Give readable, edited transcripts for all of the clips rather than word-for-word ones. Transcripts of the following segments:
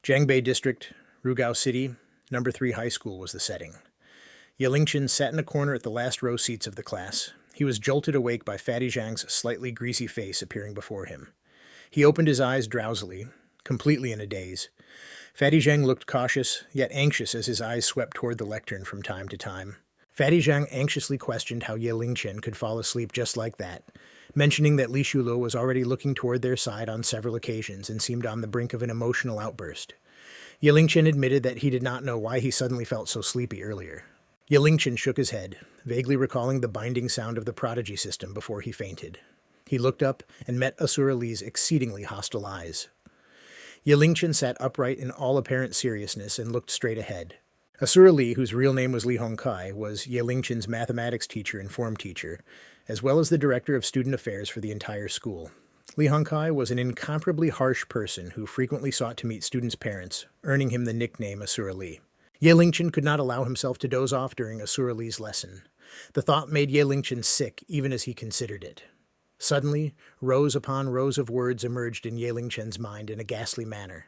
Jiangbei District, Rugao City, number 3 high school was the setting. Linchen sat in a corner at the last row seats of the class. He was jolted awake by Fatty Zhang's slightly greasy face appearing before him. He opened his eyes drowsily, completely in a daze. Fatty Zhang looked cautious, yet anxious as his eyes swept toward the lectern from time to time. Fatty Zhang anxiously questioned how Linchen could fall asleep just like that, mentioning that Li Shulo was already looking toward their side on several occasions and seemed on the brink of an emotional outburst. Linchen admitted that he did not know why he suddenly felt so sleepy earlier. Linchen shook his head, vaguely recalling the binding sound of the Prodigy System before he fainted. He looked up and met Asura Lee's exceedingly hostile eyes. Linchen sat upright in all apparent seriousness and looked straight ahead. Asura Lee, whose real name was Li Hongkai, was Linchen's mathematics teacher and form teacher, as well as the director of student affairs for the entire school. Li Hongkai was an incomparably harsh person who frequently sought to meet students' parents, earning him the nickname Asura Lee. Linchen could not allow himself to doze off during Asura Lee's lesson. The thought made Linchen sick even as he considered it. Suddenly, rows upon rows of words emerged in Linchen's mind in a ghastly manner.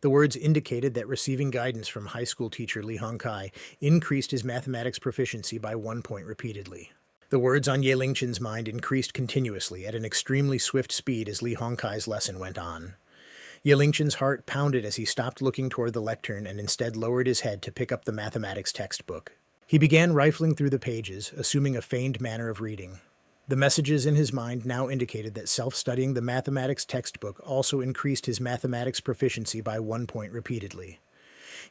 The words indicated that receiving guidance from high school teacher Li Hongkai increased his mathematics proficiency by 1 point repeatedly. The words on Linchen's mind increased continuously at an extremely swift speed as Li Hongkai's lesson went on. Linchen's heart pounded as he stopped looking toward the lectern and instead lowered his head to pick up the mathematics textbook. He began rifling through the pages, assuming a feigned manner of reading. The messages in his mind now indicated that self-studying the mathematics textbook also increased his mathematics proficiency by 1 point repeatedly.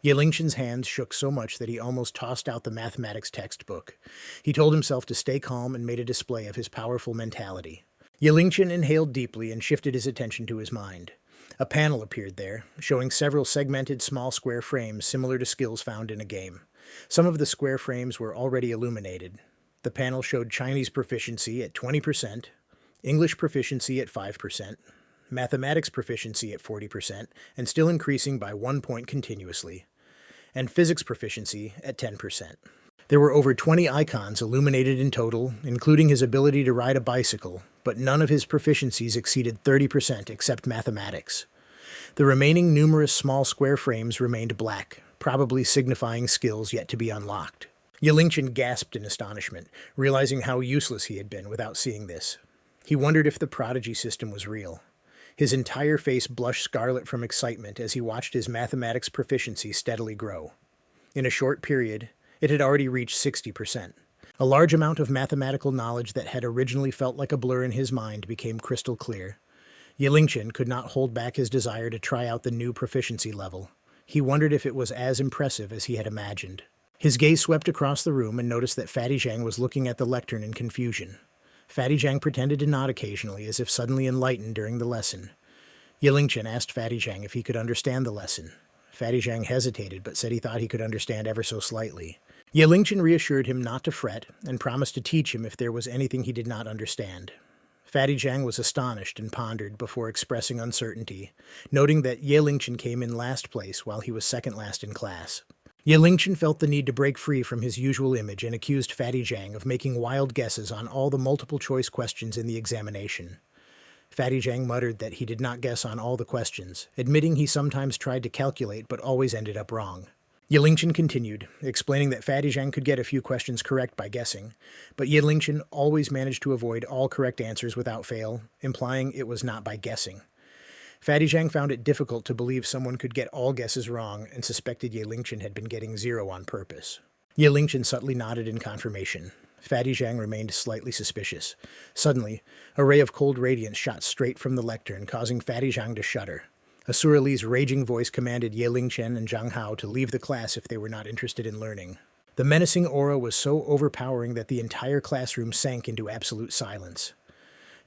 Linchen's hands shook so much that he almost tossed out the mathematics textbook. He told himself to stay calm and made a display of his powerful mentality. Linchen inhaled deeply and shifted his attention to his mind. A panel appeared there, showing several segmented small square frames similar to skills found in a game. Some of the square frames were already illuminated. The panel showed Chinese proficiency at 20%, English proficiency at 5%, mathematics proficiency at 40%, and still increasing by 1 point continuously, and physics proficiency at 10%. There were over 20 icons illuminated in total, including his ability to ride a bicycle, but none of his proficiencies exceeded 30% except mathematics. The remaining numerous small square frames remained black, probably signifying skills yet to be unlocked. Linchen gasped in astonishment, realizing how useless he had been without seeing this. He wondered if the Prodigy System was real. His entire face blushed scarlet from excitement as he watched his mathematics proficiency steadily grow. In a short period, it had already reached 60%. A large amount of mathematical knowledge that had originally felt like a blur in his mind became crystal clear. Linchen could not hold back his desire to try out the new proficiency level. He wondered if it was as impressive as he had imagined. His gaze swept across the room and noticed that Fatty Zhang was looking at the lectern in confusion. Fatty Zhang pretended to nod occasionally as if suddenly enlightened during the lesson. Linchen asked Fatty Zhang if he could understand the lesson. Fatty Zhang hesitated but said he thought he could understand ever so slightly. Linchen reassured him not to fret and promised to teach him if there was anything he did not understand. Fatty Zhang was astonished and pondered before expressing uncertainty, noting that Linchen came in last place while he was second last in class. Linchen felt the need to break free from his usual image and accused Fatty Zhang of making wild guesses on all the multiple-choice questions in the examination. Fatty Zhang muttered that he did not guess on all the questions, admitting he sometimes tried to calculate but always ended up wrong. Linchen continued, explaining that Fatty Zhang could get a few questions correct by guessing, but Linchen always managed to avoid all correct answers without fail, implying it was not by guessing. Fatty Zhang found it difficult to believe someone could get all guesses wrong and suspected Linchen had been getting 0 on purpose. Linchen subtly nodded in confirmation. Fatty Zhang remained slightly suspicious. Suddenly, a ray of cold radiance shot straight from the lectern, causing Fatty Zhang to shudder. Asura Lee's raging voice commanded Linchen and Zhang Hao to leave the class if they were not interested in learning. The menacing aura was so overpowering that the entire classroom sank into absolute silence.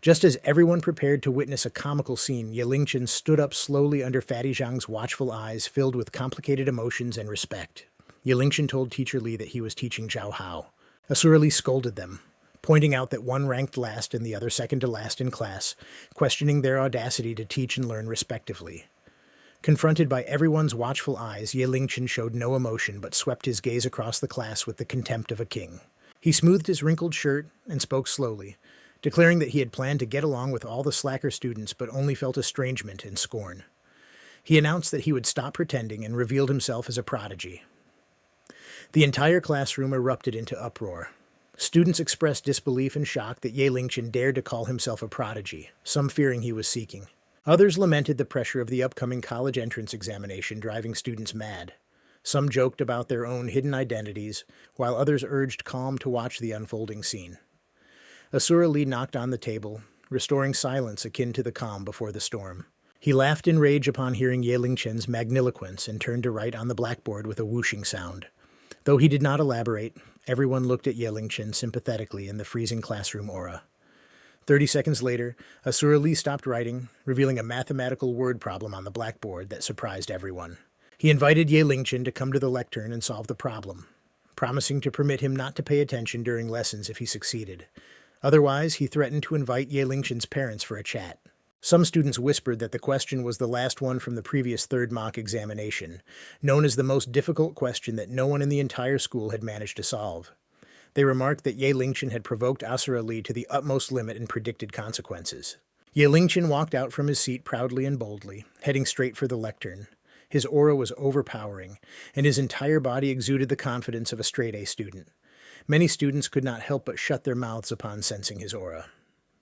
Just as everyone prepared to witness a comical scene, Linchen stood up slowly under Fatty Zhang's watchful eyes filled with complicated emotions and respect. Linchen told Teacher Li that he was teaching Zhao Hao. Asura Li scolded them, pointing out that one ranked last and the other second to last in class, questioning their audacity to teach and learn respectively. Confronted by everyone's watchful eyes, Linchen showed no emotion but swept his gaze across the class with the contempt of a king. He smoothed his wrinkled shirt and spoke slowly, declaring that he had planned to get along with all the slacker students but only felt estrangement and scorn. He announced that he would stop pretending and revealed himself as a prodigy. The entire classroom erupted into uproar. Students expressed disbelief and shock that Linchen dared to call himself a prodigy, some fearing he was seeking. Others lamented the pressure of the upcoming college entrance examination driving students mad. Some joked about their own hidden identities, while others urged calm to watch the unfolding scene. Asura Lee knocked on the table, restoring silence akin to the calm before the storm. He laughed in rage upon hearing Linchen's magniloquence and turned to write on the blackboard with a whooshing sound. Though he did not elaborate, everyone looked at Linchen sympathetically in the freezing classroom aura. 30 seconds later, Asura Lee stopped writing, revealing a mathematical word problem on the blackboard that surprised everyone. He invited Linchen to come to the lectern and solve the problem, promising to permit him not to pay attention during lessons if he succeeded. Otherwise, he threatened to invite Linchen's parents for a chat. Some students whispered that the question was the last one from the previous third mock examination, known as the most difficult question that no one in the entire school had managed to solve. They remarked that Linchen had provoked Asura Lee to the utmost limit and predicted consequences. Linchen walked out from his seat proudly and boldly, heading straight for the lectern. His aura was overpowering, and his entire body exuded the confidence of a straight-A student. Many students could not help but shut their mouths upon sensing his aura.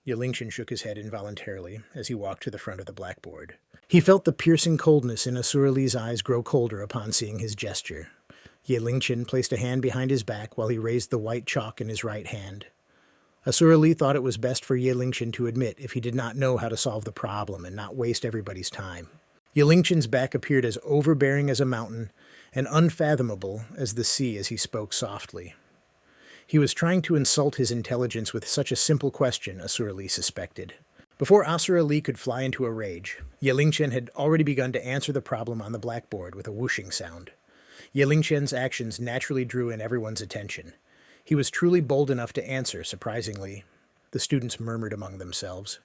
Linchen shook his head involuntarily as he walked to the front of the blackboard. He felt the piercing coldness in Asura Lee's eyes grow colder upon seeing his gesture. Linchen placed a hand behind his back while he raised the white chalk in his right hand. Asura Lee thought it was best for Linchen to admit if he did not know how to solve the problem and not waste everybody's time. Linchen's back appeared as overbearing as a mountain and unfathomable as the sea as he spoke softly. He was trying to insult his intelligence with such a simple question, Asura Lee suspected. Before Asura Lee could fly into a rage, Linchen had already begun to answer the problem on the blackboard with a whooshing sound. Linchen's actions naturally drew in everyone's attention. He was truly bold enough to answer, surprisingly. The students murmured among themselves.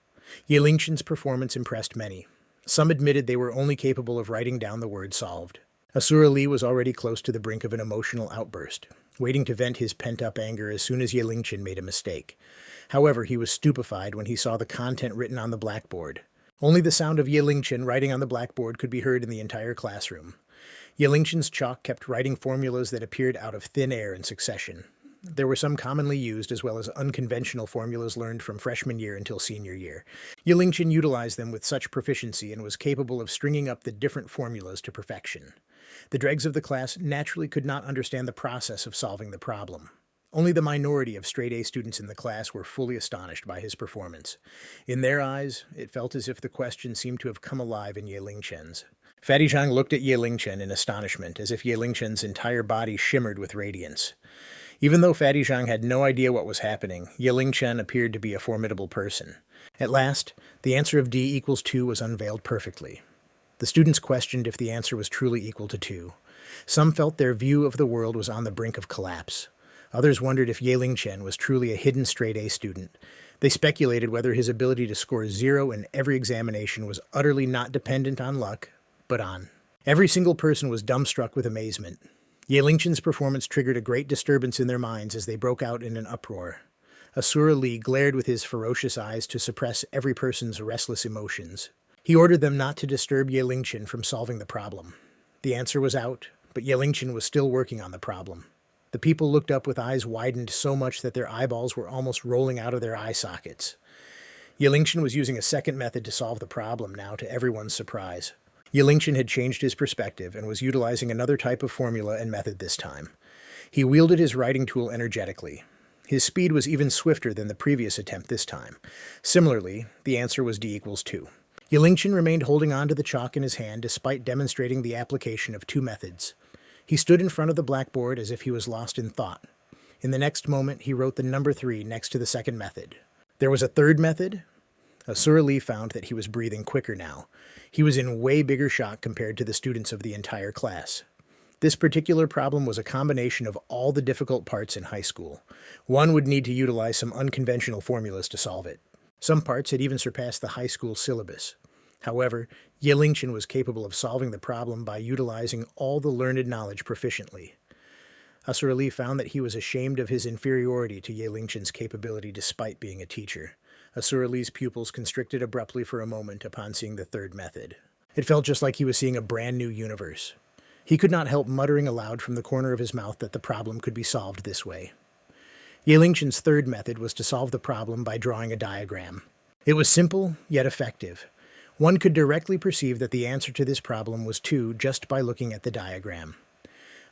Linchen's performance impressed many. Some admitted they were only capable of writing down the word solved. Asura Lee was already close to the brink of an emotional outburst, waiting to vent his pent-up anger as soon as Linchen made a mistake. However, he was stupefied when he saw the content written on the blackboard. Only the sound of Linchen writing on the blackboard could be heard in the entire classroom. Linchen's chalk kept writing formulas that appeared out of thin air in succession. There were some commonly used as well as unconventional formulas learned from freshman year until senior year. Linchen utilized them with such proficiency and was capable of stringing up the different formulas to perfection. The dregs of the class naturally could not understand the process of solving the problem. Only the minority of straight-A students in the class were fully astonished by his performance. In their eyes, it felt as if the question seemed to have come alive in Linchen's. Fatty Zhang looked at Linchen in astonishment, as if Linchen's entire body shimmered with radiance. Even though Fatty Zhang had no idea what was happening, Linchen appeared to be a formidable person. At last, the answer of D equals 2 was unveiled perfectly. The students questioned if the answer was truly equal to 2. Some felt their view of the world was on the brink of collapse. Others wondered if Linchen was truly a hidden straight-A student. They speculated whether his ability to score 0 in every examination was utterly not dependent on luck, but on. Every single person was dumbstruck with amazement. Linchen's performance triggered a great disturbance in their minds as they broke out in an uproar. Asura Lee glared with his ferocious eyes to suppress every person's restless emotions. He ordered them not to disturb Linchen from solving the problem. The answer was out, but Linchen was still working on the problem. The people looked up with eyes widened so much that their eyeballs were almost rolling out of their eye sockets. Linchen was using a second method to solve the problem now, to everyone's surprise. Linchen had changed his perspective and was utilizing another type of formula and method this time. He wielded his writing tool energetically. His speed was even swifter than the previous attempt this time. Similarly, the answer was D equals 2. Linchen remained holding on to the chalk in his hand despite demonstrating the application of 2 methods. He stood in front of the blackboard as if he was lost in thought. In the next moment, he wrote the number 3 next to the second method. There was a third method? Asura Lee found that he was breathing quicker now. He was in way bigger shock compared to the students of the entire class. This particular problem was a combination of all the difficult parts in high school. One would need to utilize some unconventional formulas to solve it. Some parts had even surpassed the high school syllabus. However, Linchen was capable of solving the problem by utilizing all the learned knowledge proficiently. Asura Lee found that he was ashamed of his inferiority to Linchen's capability despite being a teacher. Asura Lee's pupils constricted abruptly for a moment upon seeing the third method. It felt just like he was seeing a brand new universe. He could not help muttering aloud from the corner of his mouth that the problem could be solved this way. Linchen's third method was to solve the problem by drawing a diagram. It was simple, yet effective. One could directly perceive that the answer to this problem was 2 just by looking at the diagram.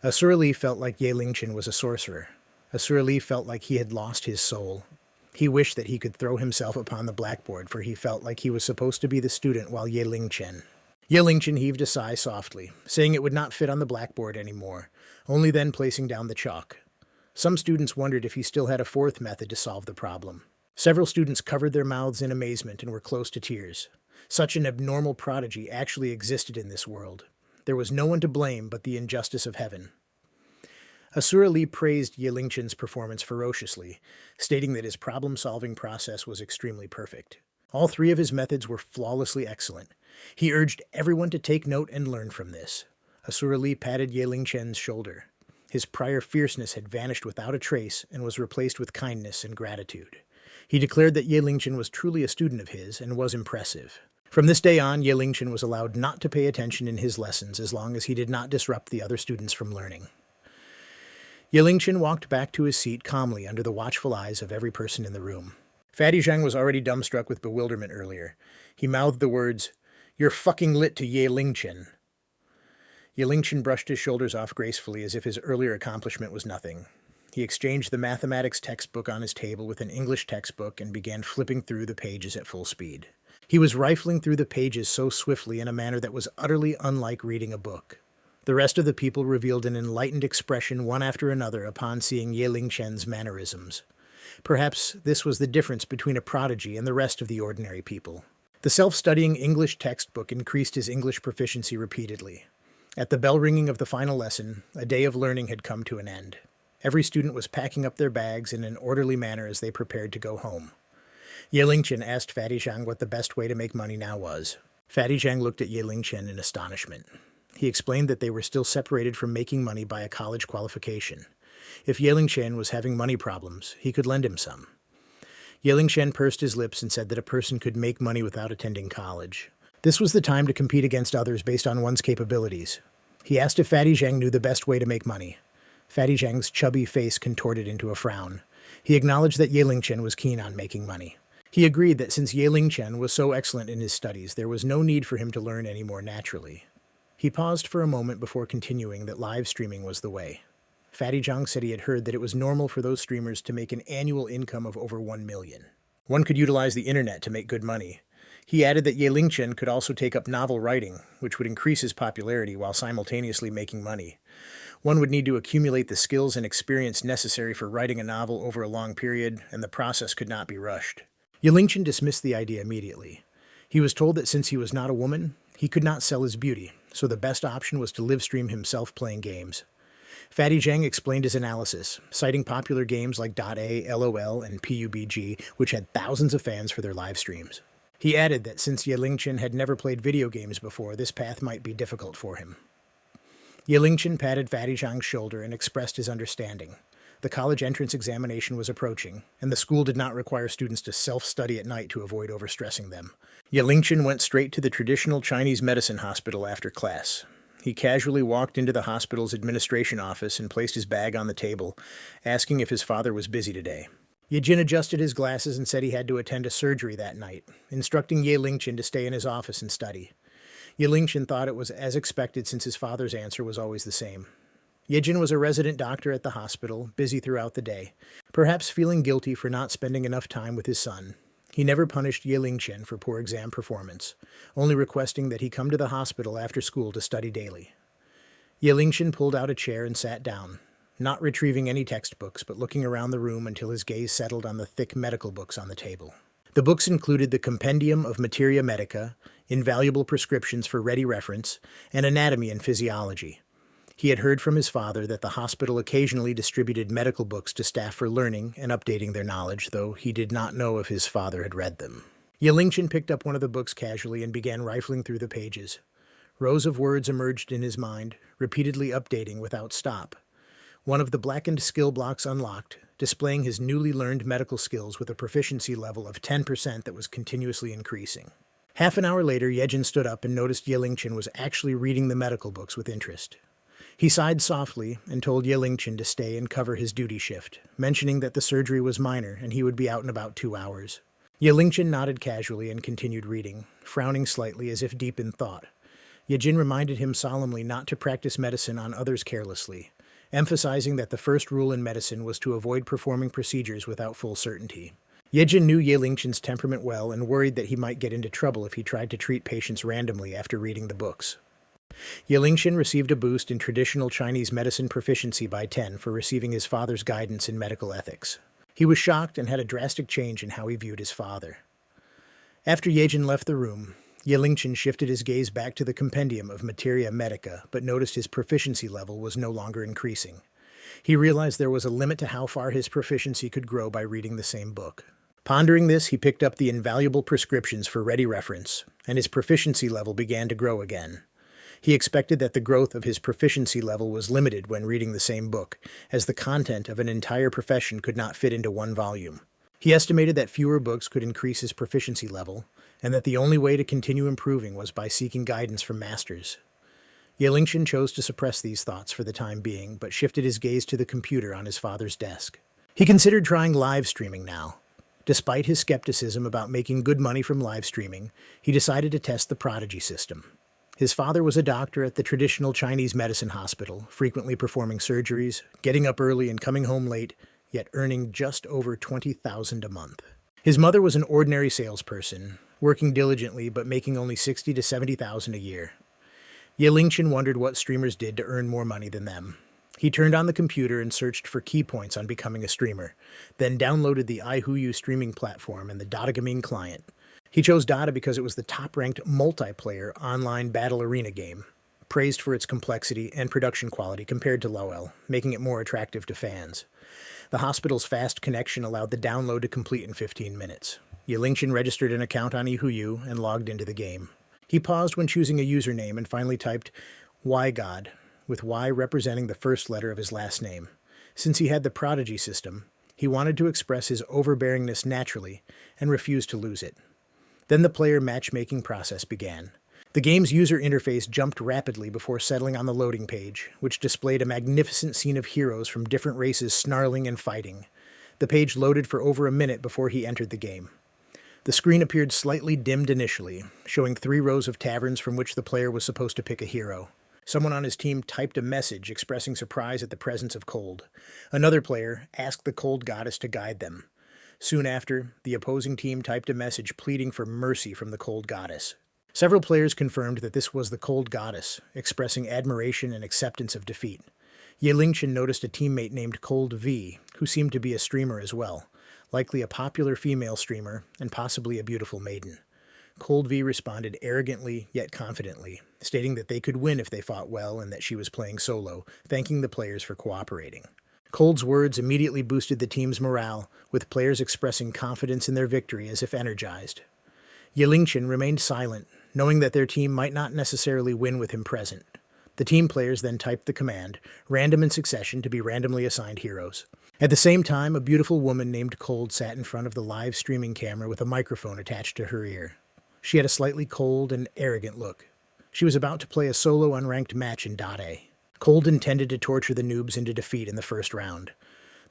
Asura Lee felt like Linchen was a sorcerer. Asura Lee felt like he had lost his soul. He wished that he could throw himself upon the blackboard, for he felt like he was supposed to be the student while Linchen. Linchen heaved a sigh softly, saying it would not fit on the blackboard anymore, only then placing down the chalk. Some students wondered if he still had a fourth method to solve the problem. Several students covered their mouths in amazement and were close to tears. Such an abnormal prodigy actually existed in this world. There was no one to blame but the injustice of heaven. Asura Lee praised Linchen's performance ferociously, stating that his problem-solving process was extremely perfect. All 3 of his methods were flawlessly excellent. He urged everyone to take note and learn from this. Asura Lee patted Linchen's shoulder. His prior fierceness had vanished without a trace and was replaced with kindness and gratitude. He declared that Linchen was truly a student of his and was impressive. From this day on, Linchen was allowed not to pay attention in his lessons as long as he did not disrupt the other students from learning. Linchen walked back to his seat calmly under the watchful eyes of every person in the room. Fatty Zhang was already dumbstruck with bewilderment earlier. He mouthed the words, "You're fucking lit to Linchen." Linchen brushed his shoulders off gracefully as if his earlier accomplishment was nothing. He exchanged the mathematics textbook on his table with an English textbook and began flipping through the pages at full speed. He was rifling through the pages so swiftly in a manner that was utterly unlike reading a book. The rest of the people revealed an enlightened expression one after another upon seeing Linchen's mannerisms. Perhaps this was the difference between a prodigy and the rest of the ordinary people. The self-studying English textbook increased his English proficiency repeatedly. At the bell ringing of the final lesson, a day of learning had come to an end. Every student was packing up their bags in an orderly manner as they prepared to go home. Linchen asked Fatty Zhang what the best way to make money now was. Fatty Zhang looked at Linchen in astonishment. He explained that they were still separated from making money by a college qualification. If Linchen was having money problems, he could lend him some. Linchen pursed his lips and said that a person could make money without attending college. This was the time to compete against others based on one's capabilities. He asked if Fatty Zhang knew the best way to make money. Fatty Zhang's chubby face contorted into a frown. He acknowledged that Linchen was keen on making money. He agreed that since Linchen was so excellent in his studies, there was no need for him to learn any more naturally. He paused for a moment before continuing that live streaming was the way. Fatty Zhang said he had heard that it was normal for those streamers to make an annual income of over 1 million. One could utilize the internet to make good money. He added that Linchen could also take up novel writing, which would increase his popularity while simultaneously making money. One would need to accumulate the skills and experience necessary for writing a novel over a long period, and the process could not be rushed. Linchen dismissed the idea immediately. He was told that since he was not a woman, he could not sell his beauty, so the best option was to live stream himself playing games. Fatty Zhang explained his analysis, citing popular games like .A, LOL, and PUBG, which had thousands of fans for their live streams. He added that since Linchen had never played video games before, this path might be difficult for him. Linchen patted Fatty Zhang's shoulder and expressed his understanding. The college entrance examination was approaching, and the school did not require students to self-study at night to avoid overstressing them. Linchen went straight to the traditional Chinese medicine hospital after class. He casually walked into the hospital's administration office and placed his bag on the table, asking if his father was busy today. Yejin adjusted his glasses and said he had to attend a surgery that night, instructing Linchen to stay in his office and study. Linchen thought it was as expected since his father's answer was always the same. Yejin was a resident doctor at the hospital, busy throughout the day, perhaps feeling guilty for not spending enough time with his son. He never punished Linchen for poor exam performance, only requesting that he come to the hospital after school to study daily. Linchen pulled out a chair and sat down, not retrieving any textbooks, but looking around the room until his gaze settled on the thick medical books on the table. The books included the Compendium of Materia Medica, invaluable prescriptions for ready reference, and anatomy and physiology. He had heard from his father that the hospital occasionally distributed medical books to staff for learning and updating their knowledge, though he did not know if his father had read them. Linchen picked up one of the books casually and began rifling through the pages. Rows of words emerged in his mind, repeatedly updating without stop. One of the blackened skill blocks unlocked, displaying his newly learned medical skills with a proficiency level of 10% that was continuously increasing. Half an hour later, Yejin stood up and noticed Linchen was actually reading the medical books with interest. He sighed softly and told Linchen to stay and cover his duty shift, mentioning that the surgery was minor and he would be out in about 2 hours. Linchen nodded casually and continued reading, frowning slightly as if deep in thought. Yejin reminded him solemnly not to practice medicine on others carelessly, emphasizing that the first rule in medicine was to avoid performing procedures without full certainty. Yejin knew Linchen's temperament well and worried that he might get into trouble if he tried to treat patients randomly after reading the books. Linchen received a boost in traditional Chinese medicine proficiency by 10 for receiving his father's guidance in medical ethics. He was shocked and had a drastic change in how he viewed his father. After Yejin left the room, Linchen shifted his gaze back to the compendium of Materia Medica, but noticed his proficiency level was no longer increasing. He realized there was a limit to how far his proficiency could grow by reading the same book. Pondering this, he picked up the invaluable prescriptions for ready reference, and his proficiency level began to grow again. He expected that the growth of his proficiency level was limited when reading the same book, as the content of an entire profession could not fit into one volume. He estimated that fewer books could increase his proficiency level, and that the only way to continue improving was by seeking guidance from masters. Linchen chose to suppress these thoughts for the time being, but shifted his gaze to the computer on his father's desk. He considered trying live streaming now. Despite his skepticism about making good money from live streaming, he decided to test the Prodigy System. His father was a doctor at the traditional Chinese medicine hospital, frequently performing surgeries, getting up early and coming home late, yet earning just over $20,000 a month. His mother was an ordinary salesperson, working diligently but making only $60,000 to $70,000 a year. Linchen wondered what streamers did to earn more money than them. He turned on the computer and searched for key points on becoming a streamer, then downloaded the iHuyu streaming platform and the Dota Gaming client. He chose Dota because it was the top-ranked multiplayer online battle arena game, praised for its complexity and production quality compared to LoL, making it more attractive to fans. The hospital's fast connection allowed the download to complete in 15 minutes. Linchen registered an account on iHuyu and logged into the game. He paused when choosing a username and finally typed YGod, with Y representing the first letter of his last name. Since he had the Prodigy System, he wanted to express his overbearingness naturally and refused to lose it. Then the player matchmaking process began. The game's user interface jumped rapidly before settling on the loading page, which displayed a magnificent scene of heroes from different races snarling and fighting. The page loaded for over a minute before he entered the game. The screen appeared slightly dimmed initially, showing 3 rows of taverns from which the player was supposed to pick a hero. Someone on his team typed a message expressing surprise at the presence of cold. Another player asked the cold goddess to guide them. Soon after, the opposing team typed a message pleading for mercy from the cold goddess. Several players confirmed that this was the cold goddess, expressing admiration and acceptance of defeat. Linchen noticed a teammate named Cold V, who seemed to be a streamer as well, likely a popular female streamer and possibly a beautiful maiden. Cold V responded arrogantly yet confidently, stating that they could win if they fought well and that she was playing solo, thanking the players for cooperating. Cold's words immediately boosted the team's morale, with players expressing confidence in their victory as if energized. Linchen remained silent, knowing that their team might not necessarily win with him present. The team players then typed the command, random in succession, to be randomly assigned heroes. At the same time, a beautiful woman named Cold sat in front of the live streaming camera with a microphone attached to her ear. She had a slightly cold and arrogant look. She was about to play a solo unranked match in Dota. Cold intended to torture the noobs into defeat in the first round.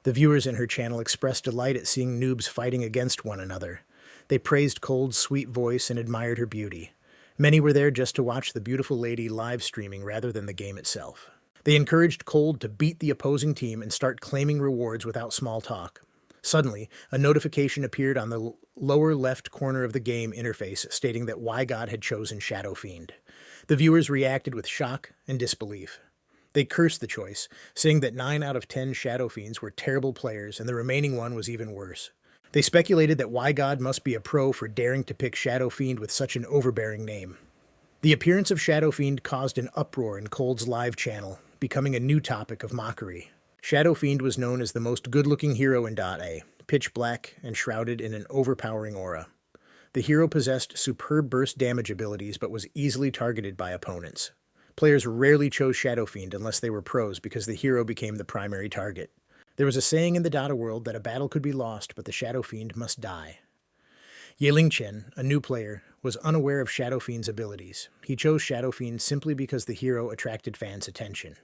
The viewers in her channel expressed delight at seeing noobs fighting against one another. They praised Cold's sweet voice and admired her beauty. Many were there just to watch the beautiful lady live streaming rather than the game itself. They encouraged Cold to beat the opposing team and start claiming rewards without small talk. Suddenly, a notification appeared on the lower left corner of the game interface stating that YGod had chosen Shadow Fiend. The viewers reacted with shock and disbelief. They cursed the choice, saying that 9 out of 10 Shadow Fiends were terrible players and the remaining one was even worse. They speculated that YGod must be a pro for daring to pick Shadow Fiend with such an overbearing name. The appearance of Shadow Fiend caused an uproar in Cold's live channel, becoming a new topic of mockery. Shadow Fiend was known as the most good-looking hero in Dota, pitch black and shrouded in an overpowering aura. The hero possessed superb burst damage abilities but was easily targeted by opponents. Players rarely chose Shadow Fiend unless they were pros because the hero became the primary target. There was a saying in the Dota world that a battle could be lost, but the Shadow Fiend must die. Linchen, a new player, was unaware of Shadow Fiend's abilities. He chose Shadow Fiend simply because the hero attracted fans' attention.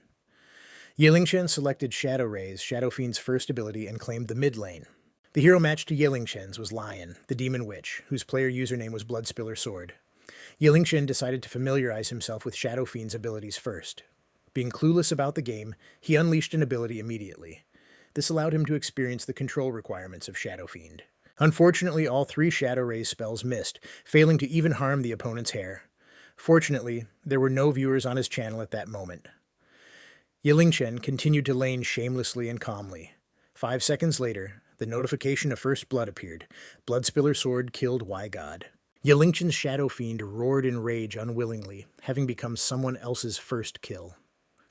Linchen selected Shadow Rays, Shadow Fiend's first ability, and claimed the mid lane. The hero matched to Linchen was Lion, the Demon Witch, whose player username was Bloodspiller Sword. Linchen decided to familiarize himself with Shadow Fiend's abilities first. Being clueless about the game, he unleashed an ability immediately. This allowed him to experience the control requirements of Shadow Fiend. Unfortunately, all 3 Shadow Rays spells missed, failing to even harm the opponent's hair. Fortunately, there were no viewers on his channel at that moment. Linchen continued to lane shamelessly and calmly. 5 seconds later, the notification of First Blood appeared. Bloodspiller Sword killed Y-God. Linchen's Shadow Fiend roared in rage unwillingly, having become someone else's first kill.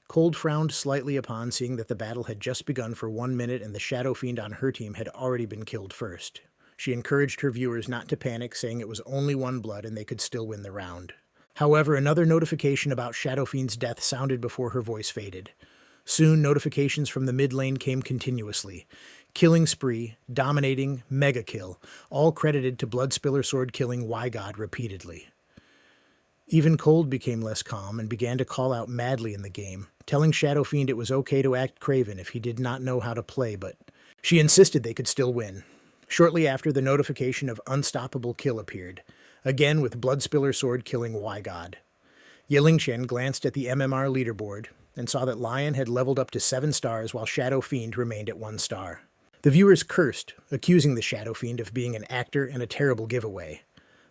Cold frowned slightly upon seeing that the battle had just begun for 1 minute and the Shadow Fiend on her team had already been killed first. She encouraged her viewers not to panic, saying it was only 1 blood and they could still win the round. However, another notification about Shadow Fiend's death sounded before her voice faded. Soon, notifications from the mid lane came continuously. Killing Spree, Dominating, Mega Kill, all credited to Bloodspiller Sword killing Y-God repeatedly. Even Cold became less calm and began to call out madly in the game, telling Shadow Fiend it was okay to act craven if he did not know how to play, but she insisted they could still win. Shortly after, the notification of Unstoppable Kill appeared, again with Bloodspiller Sword killing Y-God. Linchen glanced at the MMR leaderboard and saw that Lion had leveled up to 7 stars while Shadow Fiend remained at 1 star. The viewers cursed, accusing the Shadow Fiend of being an actor and a terrible giveaway.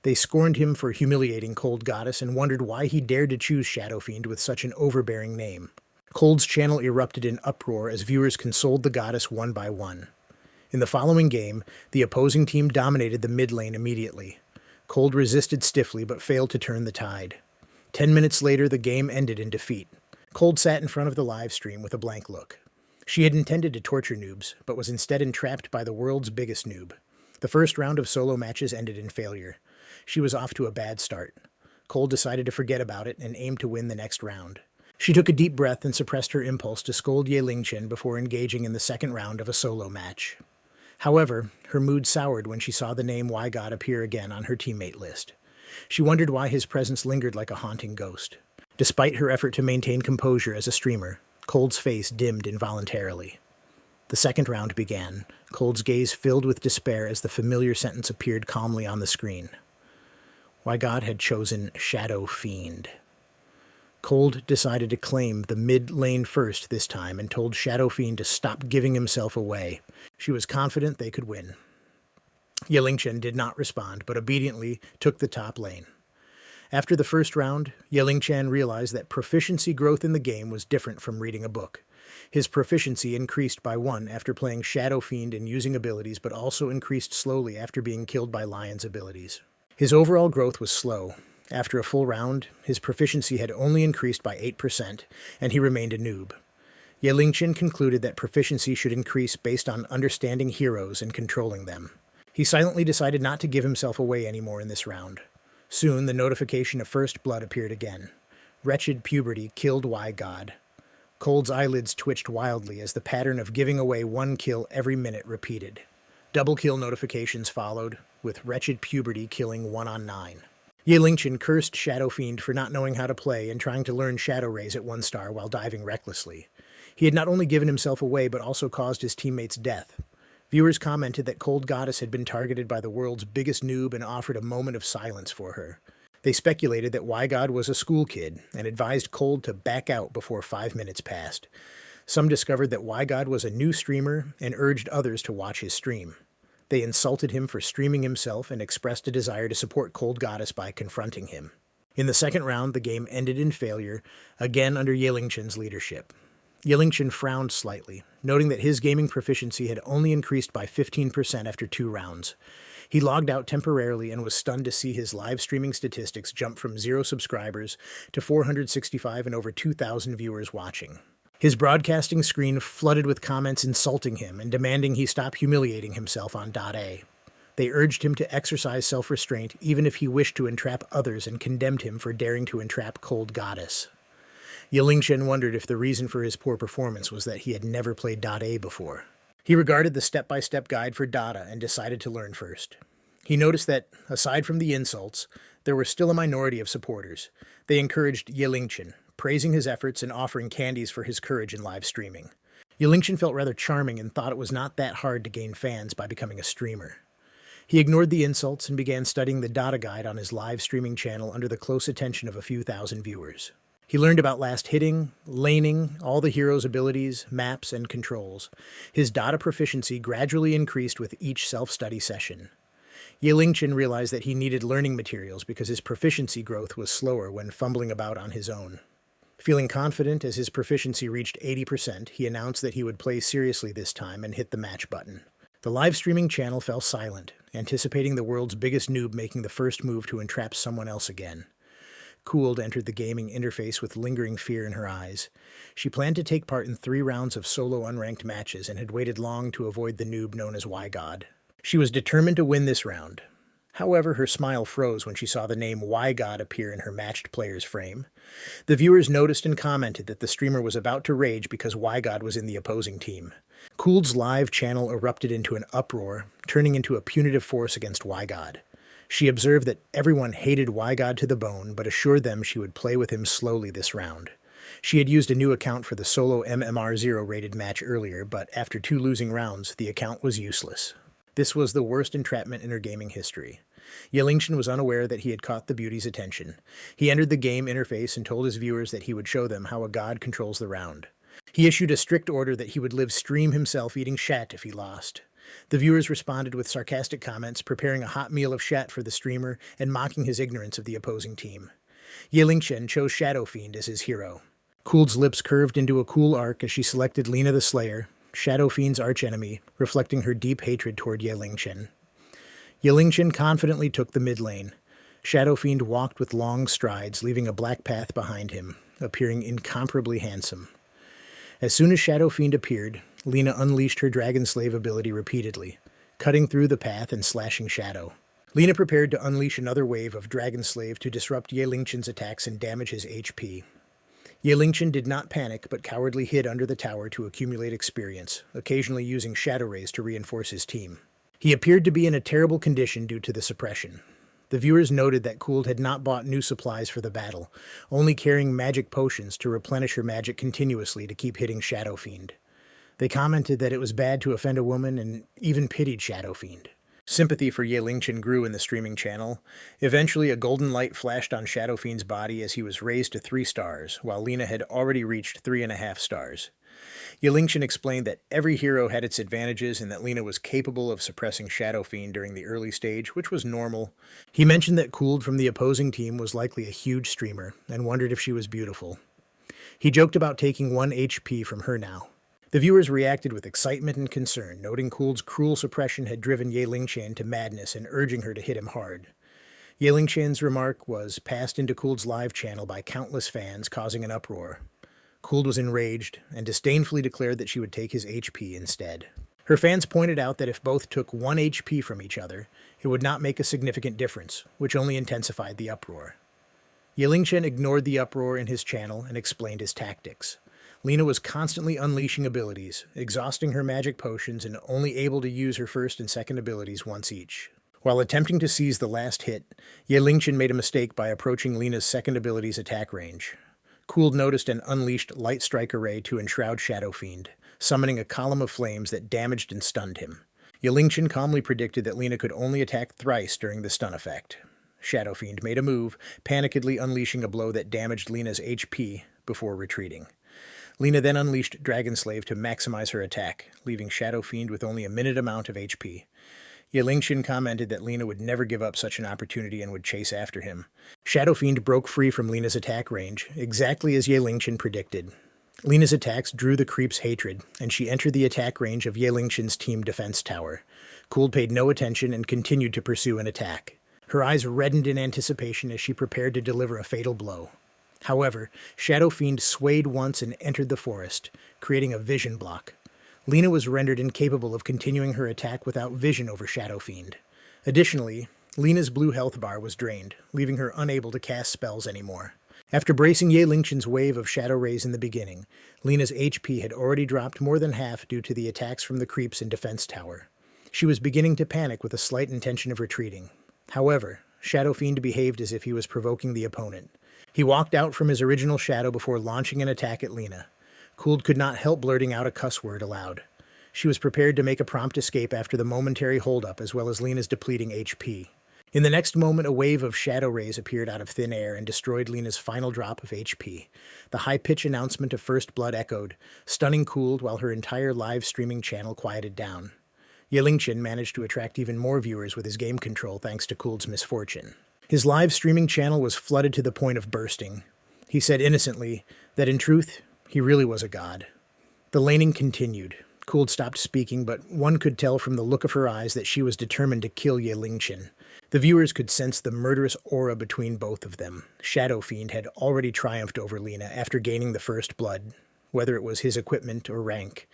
They scorned him for humiliating Cold Goddess and wondered why he dared to choose Shadow Fiend with such an overbearing name. Cold's channel erupted in uproar as viewers consoled the goddess one by one. In the following game, the opposing team dominated the mid lane immediately. Cold resisted stiffly but failed to turn the tide. 10 minutes later, the game ended in defeat. Cold sat in front of the live stream with a blank look. She had intended to torture noobs, but was instead entrapped by the world's biggest noob. The first round of solo matches ended in failure. She was off to a bad start. Cold decided to forget about it and aimed to win the next round. She took a deep breath and suppressed her impulse to scold Linchen before engaging in the second round of a solo match. However, her mood soured when she saw the name Y-God appear again on her teammate list. She wondered why his presence lingered like a haunting ghost. Despite her effort to maintain composure as a streamer, Cold's face dimmed involuntarily. The second round began, Cold's gaze filled with despair as the familiar sentence appeared calmly on the screen. Y-God had chosen Shadow Fiend. Cold decided to claim the mid lane first this time and told Shadow Fiend to stop giving himself away. She was confident they could win. Linchen did not respond, but obediently took the top lane. After the first round, Linchen realized that proficiency growth in the game was different from reading a book. His proficiency increased by 1 after playing Shadow Fiend and using abilities, but also increased slowly after being killed by Lion's abilities. His overall growth was slow. After a full round, his proficiency had only increased by 8%, and he remained a noob. Linchen concluded that proficiency should increase based on understanding heroes and controlling them. He silently decided not to give himself away anymore in this round. Soon, the notification of First Blood appeared again. Wretched Puberty killed Y-God. Cold's eyelids twitched wildly as the pattern of giving away 1 kill every minute repeated. Double kill notifications followed, with Wretched Puberty killing 1 on 9. Linchen cursed Shadow Fiend for not knowing how to play and trying to learn Shadow Rays at 1 star while diving recklessly. He had not only given himself away but also caused his teammates' death. Viewers commented that Cold Goddess had been targeted by the world's biggest noob and offered a moment of silence for her. They speculated that Y-God was a school kid and advised Cold to back out before 5 minutes passed. Some discovered that Y-God was a new streamer and urged others to watch his stream. They insulted him for streaming himself and expressed a desire to support Cold Goddess by confronting him. In the second round, the game ended in failure, again under Linchen's leadership. Linchen frowned slightly, noting that his gaming proficiency had only increased by 15% after 2 rounds. He logged out temporarily and was stunned to see his live streaming statistics jump from 0 subscribers to 465 and over 2,000 viewers watching. His broadcasting screen flooded with comments insulting him and demanding he stop humiliating himself on .A. They urged him to exercise self-restraint even if he wished to entrap others and condemned him for daring to entrap Cold Goddess. Linchen wondered if the reason for his poor performance was that he had never played .A before. He regarded the step-by-step guide for Dada and decided to learn first. He noticed that, aside from the insults, there were still a minority of supporters. They encouraged Linchen, praising his efforts and offering candies for his courage in live streaming. Linchen felt rather charming and thought it was not that hard to gain fans by becoming a streamer. He ignored the insults and began studying the data guide on his live streaming channel under the close attention of a few thousand viewers. He learned about last hitting, laning, all the heroes' abilities, maps, and controls. His data proficiency gradually increased with each self-study session. Linchen realized that he needed learning materials because his proficiency growth was slower when fumbling about on his own. Feeling confident as his proficiency reached 80%, he announced that he would play seriously this time and hit the match button. The live streaming channel fell silent, anticipating the world's biggest noob making the first move to entrap someone else again. Cooled entered the gaming interface with lingering fear in her eyes. She planned to take part in 3 rounds of solo unranked matches and had waited long to avoid the noob known as Y-God. She was determined to win this round. However, her smile froze when she saw the name Y-God appear in her matched player's frame. The viewers noticed and commented that the streamer was about to rage because Y-God was in the opposing team. Cooled's live channel erupted into an uproar, turning into a punitive force against Y-God. She observed that everyone hated Y-God to the bone, but assured them she would play with him slowly this round. She had used a new account for the solo MMR0 rated match earlier, but after 2 losing rounds, the account was useless. This was the worst entrapment in her gaming history. Linchen was unaware that he had caught the beauty's attention. He entered the game interface and told his viewers that he would show them how a god controls the round. He issued a strict order that he would live stream himself eating shat if he lost. The viewers responded with sarcastic comments, preparing a hot meal of shat for the streamer and mocking his ignorance of the opposing team. Linchen chose Shadow Fiend as his hero. Cooled's lips curved into a cool arc as she selected Lina the Slayer, Shadow Fiend's archenemy, reflecting her deep hatred toward Linchen. Linchen confidently took the mid lane. Shadow Fiend walked with long strides, leaving a black path behind him, appearing incomparably handsome. As soon as Shadow Fiend appeared, Lina unleashed her Dragon Slave ability repeatedly, cutting through the path and slashing Shadow. Lina prepared to unleash another wave of Dragon Slave to disrupt Linchen's attacks and damage his HP. Linchen did not panic, but cowardly hid under the tower to accumulate experience, occasionally using Shadow Rays to reinforce his team. He appeared to be in a terrible condition due to the suppression. The viewers noted that Cooled had not bought new supplies for the battle, only carrying magic potions to replenish her magic continuously to keep hitting Shadow Fiend. They commented that it was bad to offend a woman and even pitied Shadow Fiend. Sympathy for Linchen grew in the streaming channel. Eventually, a golden light flashed on Shadow Fiend's body as he was raised to 3 stars, while Lina had already reached 3.5 stars. Linchen explained that every hero had its advantages and that Lina was capable of suppressing Shadow Fiend during the early stage, which was normal. He mentioned that Cooled from the opposing team was likely a huge streamer, and wondered if she was beautiful. He joked about taking 1 HP from her now. The viewers reacted with excitement and concern, noting Cooled's cruel suppression had driven Linchen to madness and urging her to hit him hard. Linchen's remark was passed into Cooled's live channel by countless fans, causing an uproar. Cooled was enraged and disdainfully declared that she would take his HP instead. Her fans pointed out that if both took 1 HP from each other, it would not make a significant difference, which only intensified the uproar. Linchen ignored the uproar in his channel and explained his tactics. Lina was constantly unleashing abilities, exhausting her magic potions and only able to use her first and second abilities once each. While attempting to seize the last hit, Linchen made a mistake by approaching Lina's second ability's attack range. Cooled noticed and unleashed Light Strike Array to enshroud Shadow Fiend, summoning a column of flames that damaged and stunned him. Linchen calmly predicted that Lina could only attack thrice during the stun effect. Shadow Fiend made a move, panickedly unleashing a blow that damaged Lina's HP before retreating. Lina then unleashed Dragon Slave to maximize her attack, leaving Shadow Fiend with only a minute amount of HP. Linchen commented that Lina would never give up such an opportunity and would chase after him. Shadow Fiend broke free from Lina's attack range, exactly as Linchen predicted. Lina's attacks drew the creep's hatred, and she entered the attack range of Linchen's team defense tower. Cooled paid no attention and continued to pursue an attack. Her eyes reddened in anticipation as she prepared to deliver a fatal blow. However, Shadow Fiend swayed once and entered the forest, creating a vision block. Lina was rendered incapable of continuing her attack without vision over Shadow Fiend. Additionally, Lina's blue health bar was drained, leaving her unable to cast spells anymore. After bracing Linchen's wave of Shadow Rays in the beginning, Lina's HP had already dropped more than half due to the attacks from the creeps in Defense Tower. She was beginning to panic with a slight intention of retreating. However, Shadow Fiend behaved as if he was provoking the opponent. He walked out from his original shadow before launching an attack at Lena. Cooled could not help blurting out a cuss word aloud. She was prepared to make a prompt escape after the momentary holdup as well as Lena's depleting HP. In the next moment, a wave of shadow rays appeared out of thin air and destroyed Lena's final drop of HP. The high-pitch announcement of first blood echoed, stunning Cooled while her entire live streaming channel quieted down. Linchen managed to attract even more viewers with his game control thanks to Cooled's misfortune. His live streaming channel was flooded to the point of bursting. He said innocently that in truth, he really was a god. The laning continued. Cooled stopped speaking, but one could tell from the look of her eyes that she was determined to kill Linchen. The viewers could sense the murderous aura between both of them. Shadow Fiend had already triumphed over Lena after gaining the first blood, whether it was his equipment or rank.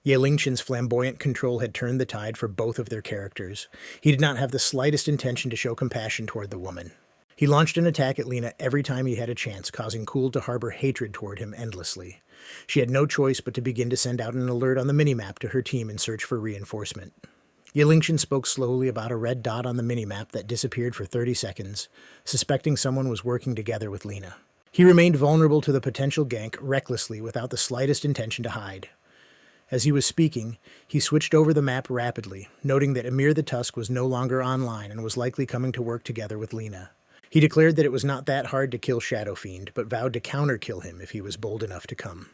Linchen's flamboyant control had turned the tide for both of their characters. He did not have the slightest intention to show compassion toward the woman. He launched an attack at Lena every time he had a chance, causing Cooled to harbor hatred toward him endlessly. She had no choice but to begin to send out an alert on the minimap to her team in search for reinforcement. Linchen spoke slowly about a red dot on the minimap that disappeared for 30 seconds, suspecting someone was working together with Lena. He remained vulnerable to the potential gank recklessly without the slightest intention to hide. As he was speaking, he switched over the map rapidly, noting that Ymir the Tusk was no longer online and was likely coming to work together with Lena. He declared that it was not that hard to kill Shadow Fiend, but vowed to counter-kill him if he was bold enough to come.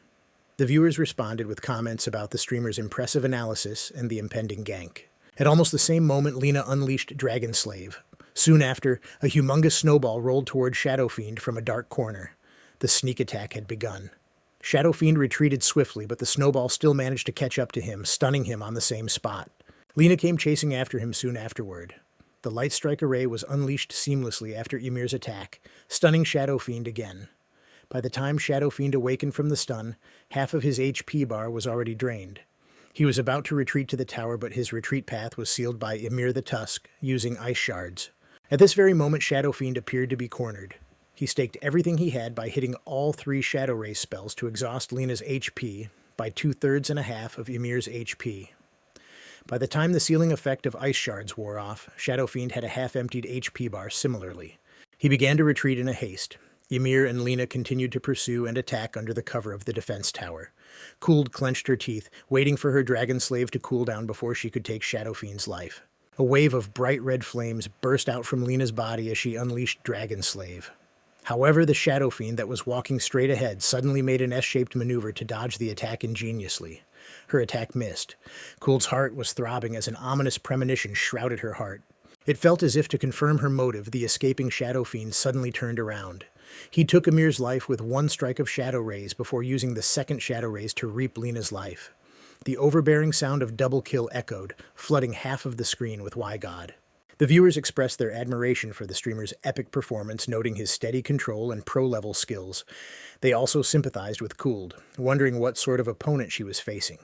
The viewers responded with comments about the streamer's impressive analysis and the impending gank. At almost the same moment, Lena unleashed Dragon Slave. Soon after, a humongous snowball rolled toward Shadow Fiend from a dark corner. The sneak attack had begun. Shadow Fiend retreated swiftly, but the snowball still managed to catch up to him, stunning him on the same spot. Lena came chasing after him soon afterward. The Light Strike array was unleashed seamlessly after Ymir's attack, stunning Shadow Fiend again. By the time Shadow Fiend awakened from the stun, half of his HP bar was already drained. He was about to retreat to the tower, but his retreat path was sealed by Ymir the Tusk, using ice shards. At this very moment, Shadow Fiend appeared to be cornered. He staked everything he had by hitting all 3 Shadow Ray spells to exhaust Lena's HP by 2/3 and a half of Ymir's HP. By the time the sealing effect of ice shards wore off, Shadow Fiend had a half-emptied HP bar similarly. He began to retreat in a haste. Ymir and Lena continued to pursue and attack under the cover of the defense tower. Cooled clenched her teeth, waiting for her Dragon Slave to cool down before she could take Shadow Fiend's life. A wave of bright red flames burst out from Lena's body as she unleashed Dragon Slave. However, the Shadow Fiend that was walking straight ahead suddenly made an S-shaped maneuver to dodge the attack ingeniously. Her attack missed. Cooled's heart was throbbing as an ominous premonition shrouded her heart. It felt as if to confirm her motive, the escaping Shadow Fiend suddenly turned around. He took Ymir's life with 1 strike of Shadow Rays before using the second Shadow Rays to reap Lena's life. The overbearing sound of double kill echoed, flooding half of the screen with "Why God?" The viewers expressed their admiration for the streamer's epic performance, noting his steady control and pro-level skills. They also sympathized with Cooled, wondering what sort of opponent she was facing.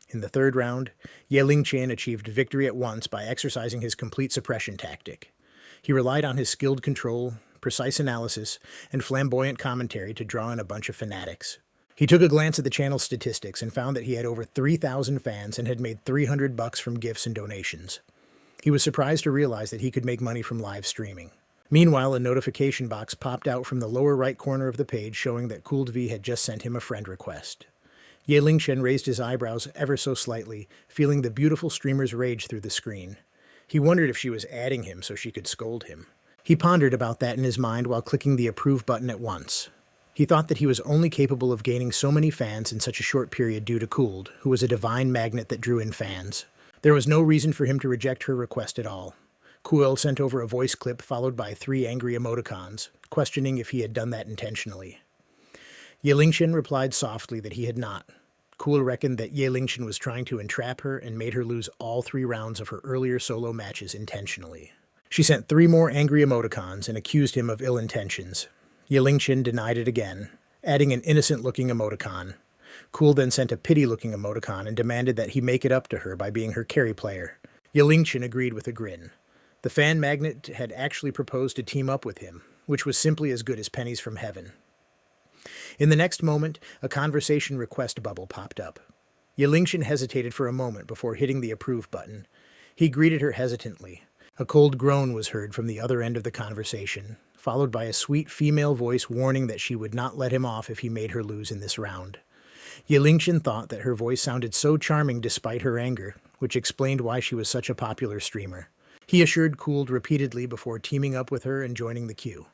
In the 3rd round, Linchen achieved victory at once by exercising his complete suppression tactic. He relied on his skilled control, precise analysis, and flamboyant commentary to draw in a bunch of fanatics. He took a glance at the channel's statistics and found that he had over 3,000 fans and had made $300 from gifts and donations. He was surprised to realize that he could make money from live streaming. Meanwhile, a notification box popped out from the lower right corner of the page showing that Cooled V had just sent him a friend request. Linchen raised his eyebrows ever so slightly, feeling the beautiful streamer's rage through the screen. He wondered if she was adding him so she could scold him. He pondered about that in his mind while clicking the approve button at once. He thought that he was only capable of gaining so many fans in such a short period due to Cooled, who was a divine magnet that drew in fans. There was no reason for him to reject her request at all. Cooled sent over a voice clip followed by 3 angry emoticons, questioning if he had done that intentionally. Linchen replied softly that he had not. Cooled reckoned that Linchen was trying to entrap her and made her lose all 3 rounds of her earlier solo matches intentionally. She sent 3 more angry emoticons and accused him of ill intentions. Linchen denied it again, adding an innocent-looking emoticon. Cooled then sent a pity-looking emoticon and demanded that he make it up to her by being her carry player. Linchen agreed with a grin. The fan magnet had actually proposed to team up with him, which was simply as good as pennies from heaven. In the next moment, a conversation request bubble popped up. Linchen hesitated for a moment before hitting the approve button. He greeted her hesitantly. A cold groan was heard from the other end of the conversation, followed by a sweet female voice warning that she would not let him off if he made her lose in this round. Linchen thought that her voice sounded so charming despite her anger, which explained why she was such a popular streamer. He assured Cooled repeatedly before teaming up with her and joining the queue.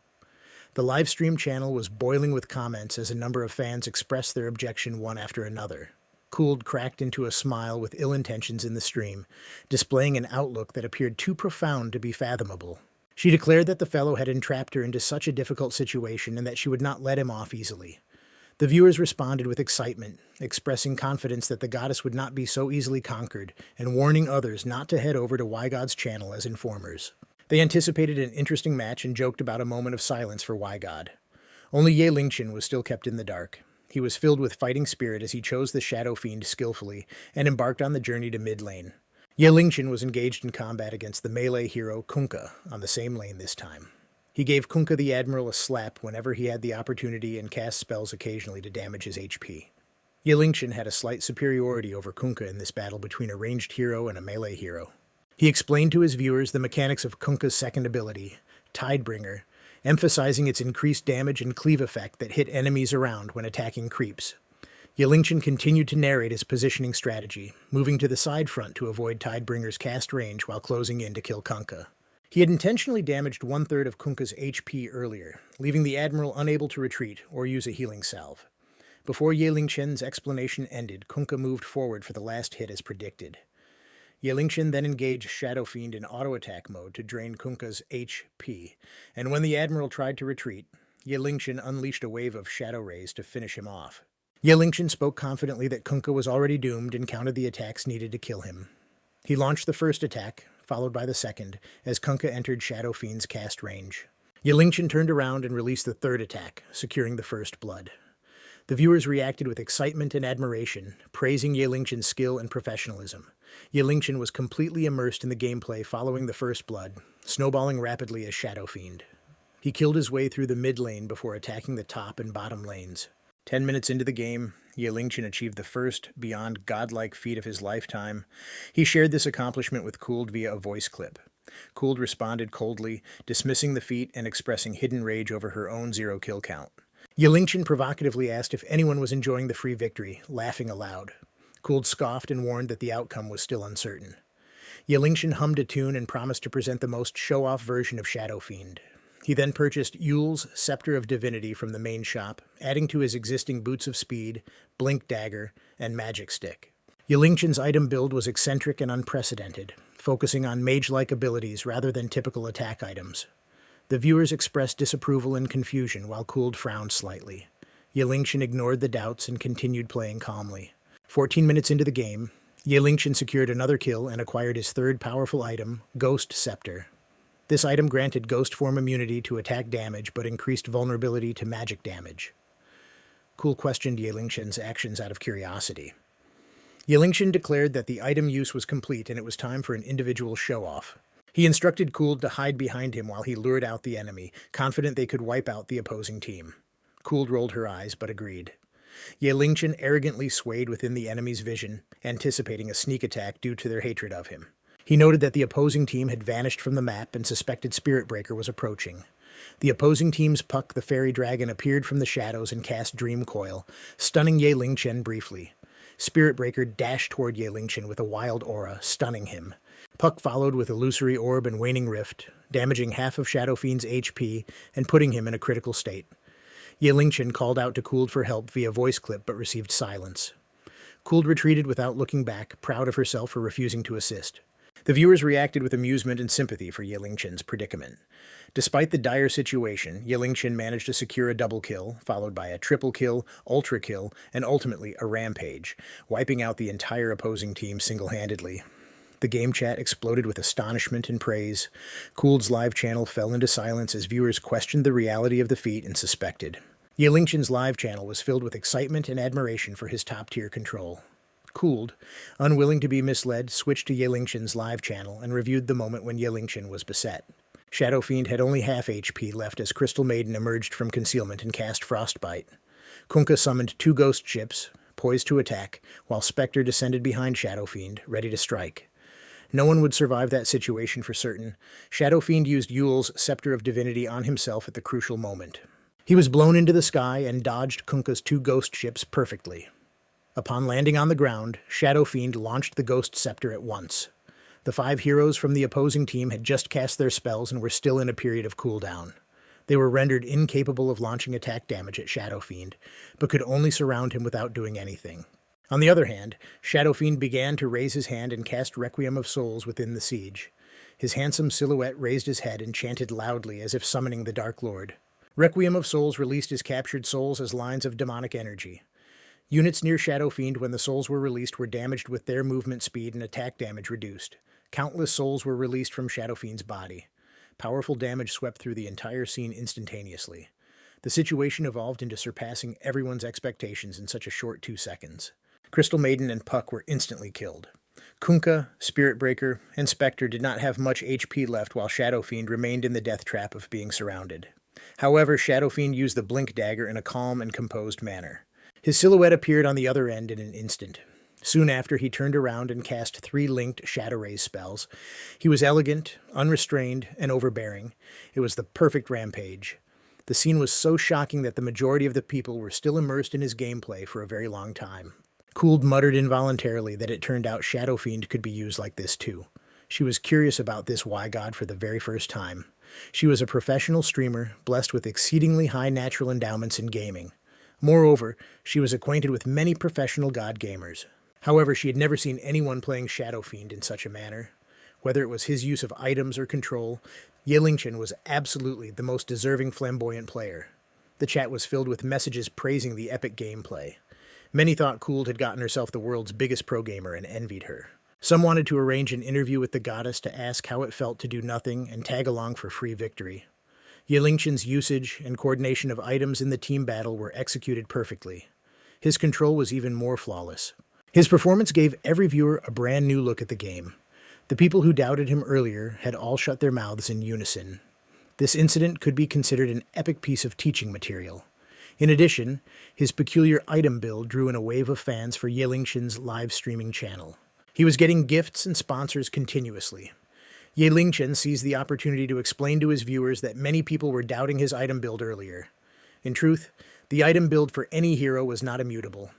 The livestream channel was boiling with comments as a number of fans expressed their objection one after another. Cooled cracked into a smile with ill intentions in the stream, displaying an outlook that appeared too profound to be fathomable. She declared that the fellow had entrapped her into such a difficult situation and that she would not let him off easily. The viewers responded with excitement, expressing confidence that the goddess would not be so easily conquered, and warning others not to head over to God's channel as informers. They anticipated an interesting match and joked about a moment of silence for God. Only Linchen was still kept in the dark. He was filled with fighting spirit as he chose the Shadow Fiend skillfully and embarked on the journey to mid lane. Linchen was engaged in combat against the melee hero Kunkka on the same lane this time. He gave Kunkka the Admiral a slap whenever he had the opportunity and cast spells occasionally to damage his HP. Linchen had a slight superiority over Kunkka in this battle between a ranged hero and a melee hero. He explained to his viewers the mechanics of Kunkka's second ability, Tidebringer, emphasizing its increased damage and cleave effect that hit enemies around when attacking creeps. Linchen continued to narrate his positioning strategy, moving to the side front to avoid Tidebringer's cast range while closing in to kill Kunkka. He had intentionally damaged 1/3 of Kunkka's HP earlier, leaving the Admiral unable to retreat or use a healing salve. Before Linchen's explanation ended, Kunkka moved forward for the last hit as predicted. Linchen then engaged Shadow Fiend in auto-attack mode to drain Kunkka's HP, and when the Admiral tried to retreat, Linchen unleashed a wave of shadow rays to finish him off. Linchen spoke confidently that Kunkka was already doomed and counted the attacks needed to kill him. He launched the first attack, followed by the second, as Kunkka entered Shadow Fiend's cast range. Linchen turned around and released the third attack, securing the first blood. The viewers reacted with excitement and admiration, praising Linchen's skill and professionalism. Linchen was completely immersed in the gameplay following the first blood, snowballing rapidly as Shadow Fiend. He killed his way through the mid lane before attacking the top and bottom lanes. 10 minutes into the game, Linchen achieved the first, beyond godlike feat of his lifetime. He shared this accomplishment with Cooled via a voice clip. Cooled responded coldly, dismissing the feat and expressing hidden rage over her own 0 kill count. Linchen provocatively asked if anyone was enjoying the free victory, laughing aloud. Cooled scoffed and warned that the outcome was still uncertain. Linchen hummed a tune and promised to present the most show-off version of Shadow Fiend. He then purchased Yule's Scepter of Divinity from the main shop, adding to his existing Boots of Speed, Blink Dagger, and Magic Stick. Linchen's item build was eccentric and unprecedented, focusing on mage-like abilities rather than typical attack items. The viewers expressed disapproval and confusion while Cooled frowned slightly. Linchen ignored the doubts and continued playing calmly. 14 minutes into the game, Linchen secured another kill and acquired his third powerful item, Ghost Scepter. This item granted ghost form immunity to attack damage but increased vulnerability to magic damage. Cool questioned Linchen's actions out of curiosity. Linchen declared that the item use was complete and it was time for an individual show-off. He instructed Cooled to hide behind him while he lured out the enemy, confident they could wipe out the opposing team. Cooled rolled her eyes but agreed. Linchen arrogantly swayed within the enemy's vision, anticipating a sneak attack due to their hatred of him. He noted that the opposing team had vanished from the map and suspected Spirit Breaker was approaching. The opposing team's Puck the Fairy Dragon appeared from the shadows and cast Dream Coil, stunning Linchen briefly. Spirit Breaker dashed toward Linchen with a wild aura, stunning him. Puck followed with Illusory Orb and Waning Rift, damaging half of Shadow Fiend's HP and putting him in a critical state. Linchen called out to Cooled for help via voice clip but received silence. Cooled retreated without looking back, proud of herself for refusing to assist. The viewers reacted with amusement and sympathy for Linchen's predicament. Despite the dire situation, Linchen managed to secure a double kill, followed by a triple kill, ultra kill, and ultimately a rampage, wiping out the entire opposing team single-handedly. The game chat exploded with astonishment and praise. Cooled's live channel fell into silence as viewers questioned the reality of the feat and suspected. Linchen's live channel was filled with excitement and admiration for his top-tier control. Cooled, unwilling to be misled, switched to Linchen's live channel and reviewed the moment when Linchen was beset. Shadow Fiend had only half HP left as Crystal Maiden emerged from concealment and cast Frostbite. Kunkka summoned 2 ghost ships, poised to attack, while Spectre descended behind Shadow Fiend, ready to strike. No one would survive that situation for certain. Shadow Fiend used Yule's Scepter of Divinity on himself at the crucial moment. He was blown into the sky and dodged Kunkka's 2 ghost ships perfectly. Upon landing on the ground, Shadow Fiend launched the Ghost Scepter at once. The 5 heroes from the opposing team had just cast their spells and were still in a period of cooldown. They were rendered incapable of launching attack damage at Shadow Fiend, but could only surround him without doing anything. On the other hand, Shadow Fiend began to raise his hand and cast Requiem of Souls within the siege. His handsome silhouette raised his head and chanted loudly as if summoning the Dark Lord. Requiem of Souls released his captured souls as lines of demonic energy. Units near Shadow Fiend when the souls were released were damaged with their movement speed and attack damage reduced. Countless souls were released from Shadow Fiend's body. Powerful damage swept through the entire scene instantaneously. The situation evolved into surpassing everyone's expectations in such a short 2 seconds. Crystal Maiden and Puck were instantly killed. Kunkka, Spirit Breaker, and Spectre did not have much HP left while Shadow Fiend remained in the death trap of being surrounded. However, Shadow Fiend used the Blink Dagger in a calm and composed manner. His silhouette appeared on the other end in an instant. Soon after, he turned around and cast 3 linked Shadow Rays spells. He was elegant, unrestrained, and overbearing. It was the perfect rampage. The scene was so shocking that the majority of the people were still immersed in his gameplay for a very long time. Cooled muttered involuntarily that it turned out Shadow Fiend could be used like this too. She was curious about this Y-God for the very first time. She was a professional streamer, blessed with exceedingly high natural endowments in gaming. Moreover, she was acquainted with many professional god gamers. However, she had never seen anyone playing Shadow Fiend in such a manner. Whether it was his use of items or control, Linchen was absolutely the most deserving flamboyant player. The chat was filled with messages praising the epic gameplay. Many thought Cooled had gotten herself the world's biggest pro gamer and envied her. Some wanted to arrange an interview with the goddess to ask how it felt to do nothing and tag along for free victory. Linchen's usage and coordination of items in the team battle were executed perfectly. His control was even more flawless. His performance gave every viewer a brand new look at the game. The people who doubted him earlier had all shut their mouths in unison. This incident could be considered an epic piece of teaching material. In addition, his peculiar item build drew in a wave of fans for Linchen's live streaming channel. He was getting gifts and sponsors continuously. Linchen seized the opportunity to explain to his viewers that many people were doubting his item build earlier. In truth, the item build for any hero was not immutable.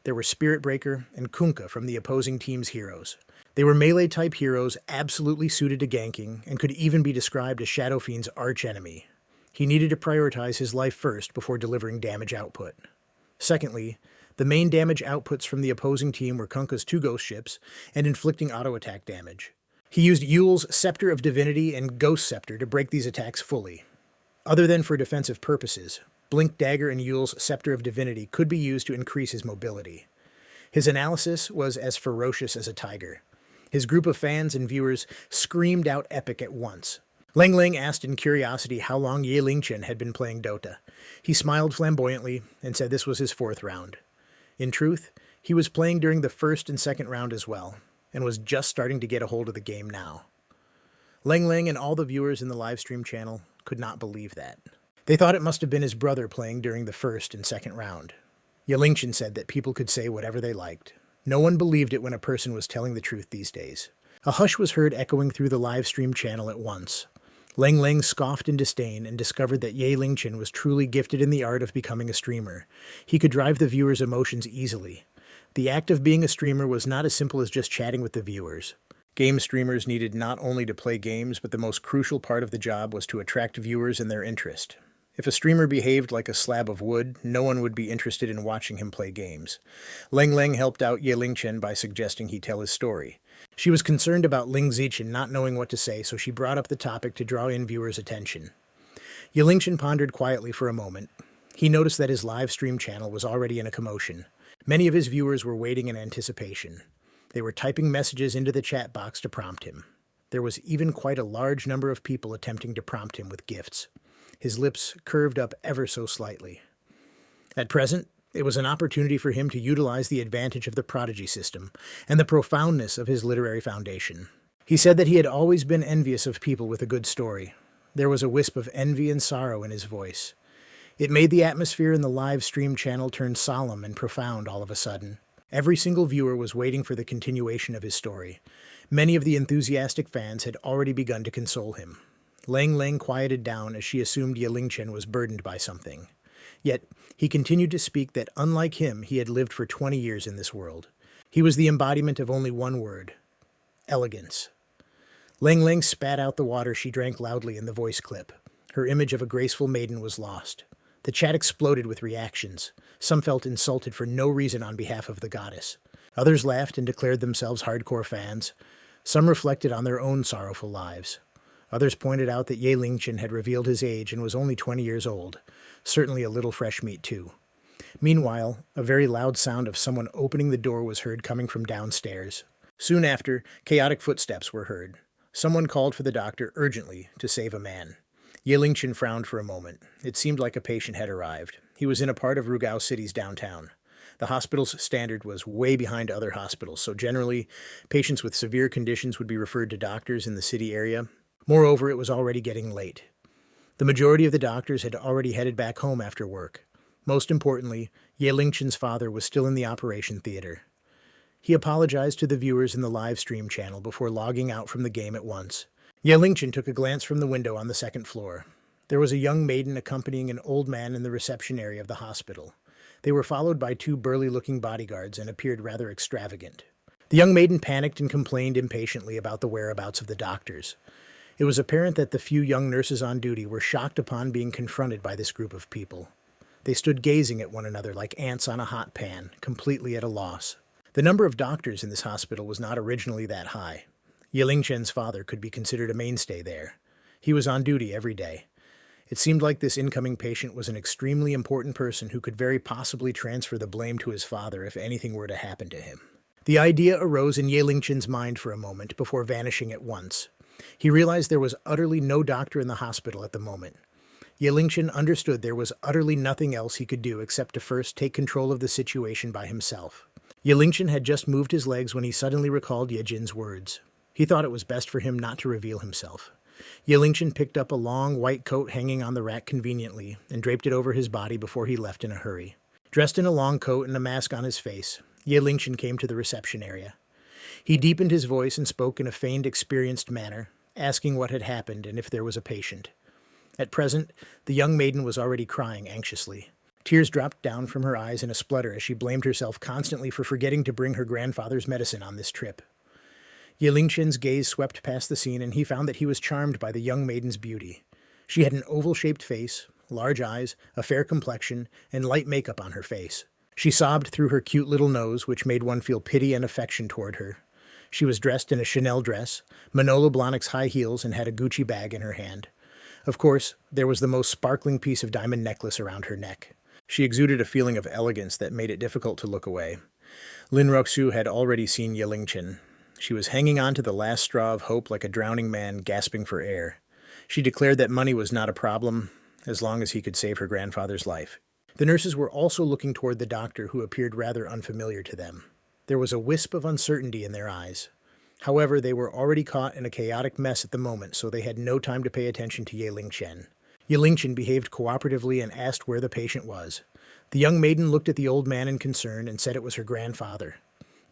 There were Spirit Breaker and Kunkka from the opposing team's heroes. They were melee-type heroes absolutely suited to ganking and could even be described as Shadow Fiend's arch-enemy. He needed to prioritize his life first before delivering damage output. Secondly, the main damage outputs from the opposing team were Kunkka's 2 ghost ships and inflicting auto-attack damage. He used Yule's Scepter of Divinity and Ghost Scepter to break these attacks fully. Other than for defensive purposes, Blink Dagger and Yule's Scepter of Divinity could be used to increase his mobility. His analysis was as ferocious as a tiger. His group of fans and viewers screamed out epic at once. Ling asked in curiosity how long Linchen had been playing Dota. He smiled flamboyantly and said this was his 4th round. In truth, he was playing during the 1st and 2nd round as well, and was just starting to get a hold of the game now. Ling and all the viewers in the livestream channel could not believe that. They thought it must have been his brother playing during the 1st and 2nd round. Linchen said that people could say whatever they liked. No one believed it when a person was telling the truth these days. A hush was heard echoing through the livestream channel at once. Ling scoffed in disdain and discovered that Linchen was truly gifted in the art of becoming a streamer. He could drive the viewers' emotions easily. The act of being a streamer was not as simple as just chatting with the viewers. Game streamers needed not only to play games, but the most crucial part of the job was to attract viewers and their interest. If a streamer behaved like a slab of wood, no one would be interested in watching him play games. Ling helped out Linchen by suggesting he tell his story. She was concerned about Ling Zichen not knowing what to say, so she brought up the topic to draw in viewers' attention. Linchen pondered quietly for a moment. He noticed that his live stream channel was already in a commotion. Many of his viewers were waiting in anticipation. They were typing messages into the chat box to prompt him. There was even quite a large number of people attempting to prompt him with gifts. His lips curved up ever so slightly. At present, it was an opportunity for him to utilize the advantage of the Prodigy System and the profoundness of his literary foundation. He said that he had always been envious of people with a good story. There was a wisp of envy and sorrow in his voice. It made the atmosphere in the live stream channel turn solemn and profound all of a sudden. Every single viewer was waiting for the continuation of his story. Many of the enthusiastic fans had already begun to console him. Lang Lang quieted down as she assumed Linchen was burdened by something. Yet, he continued to speak that, unlike him, he had lived for 20 years in this world. He was the embodiment of only one word: elegance. Lang Lang spat out the water she drank loudly in the voice clip. Her image of a graceful maiden was lost. The chat exploded with reactions. Some felt insulted for no reason on behalf of the goddess. Others laughed and declared themselves hardcore fans. Some reflected on their own sorrowful lives. Others pointed out that Linchen had revealed his age and was only 20 years old. Certainly a little fresh meat, too. Meanwhile, a very loud sound of someone opening the door was heard coming from downstairs. Soon after, chaotic footsteps were heard. Someone called for the doctor urgently to save a man. Linchen frowned for a moment. It seemed like a patient had arrived. He was in a part of Rugao City's downtown. The hospital's standard was way behind other hospitals, so generally, patients with severe conditions would be referred to doctors in the city area. Moreover, it was already getting late. The majority of the doctors had already headed back home after work. Most importantly, Linchen's father was still in the operation theater. He apologized to the viewers in the live stream channel before logging out from the game at once. Linchen took a glance from the window on the second floor. There was a young maiden accompanying an old man in the reception area of the hospital. They were followed by two burly-looking bodyguards and appeared rather extravagant. The young maiden panicked and complained impatiently about the whereabouts of the doctors. It was apparent that the few young nurses on duty were shocked upon being confronted by this group of people. They stood gazing at one another like ants on a hot pan, completely at a loss. The number of doctors in this hospital was not originally that high. Linchen's father could be considered a mainstay there. He was on duty every day. It seemed like this incoming patient was an extremely important person who could very possibly transfer the blame to his father if anything were to happen to him. The idea arose in Linchen's mind for a moment before vanishing at once. He realized there was utterly no doctor in the hospital at the moment. Linchen understood there was utterly nothing else he could do except to first take control of the situation by himself. Linchen had just moved his legs when he suddenly recalled Yejin's words. He thought it was best for him not to reveal himself. Linchen picked up a long white coat hanging on the rack conveniently and draped it over his body before he left in a hurry. Dressed in a long coat and a mask on his face, Linchen came to the reception area. He deepened his voice and spoke in a feigned, experienced manner, asking what had happened and if there was a patient. At present, the young maiden was already crying anxiously. Tears dropped down from her eyes in a splutter as she blamed herself constantly for forgetting to bring her grandfather's medicine on this trip. Linchen's gaze swept past the scene, and he found that he was charmed by the young maiden's beauty. She had an oval-shaped face, large eyes, a fair complexion, and light makeup on her face. She sobbed through her cute little nose, which made one feel pity and affection toward her. She was dressed in a Chanel dress, Manolo Blahnik's high heels, and had a Gucci bag in her hand. Of course, there was the most sparkling piece of diamond necklace around her neck. She exuded a feeling of elegance that made it difficult to look away. Lin Roxu had already seen Linchen. She was hanging on to the last straw of hope like a drowning man gasping for air. She declared that money was not a problem, as long as he could save her grandfather's life. The nurses were also looking toward the doctor, who appeared rather unfamiliar to them. There was a wisp of uncertainty in their eyes. However, they were already caught in a chaotic mess at the moment, so they had no time to pay attention to Linchen. Linchen behaved cooperatively and asked where the patient was. The young maiden looked at the old man in concern and said it was her grandfather.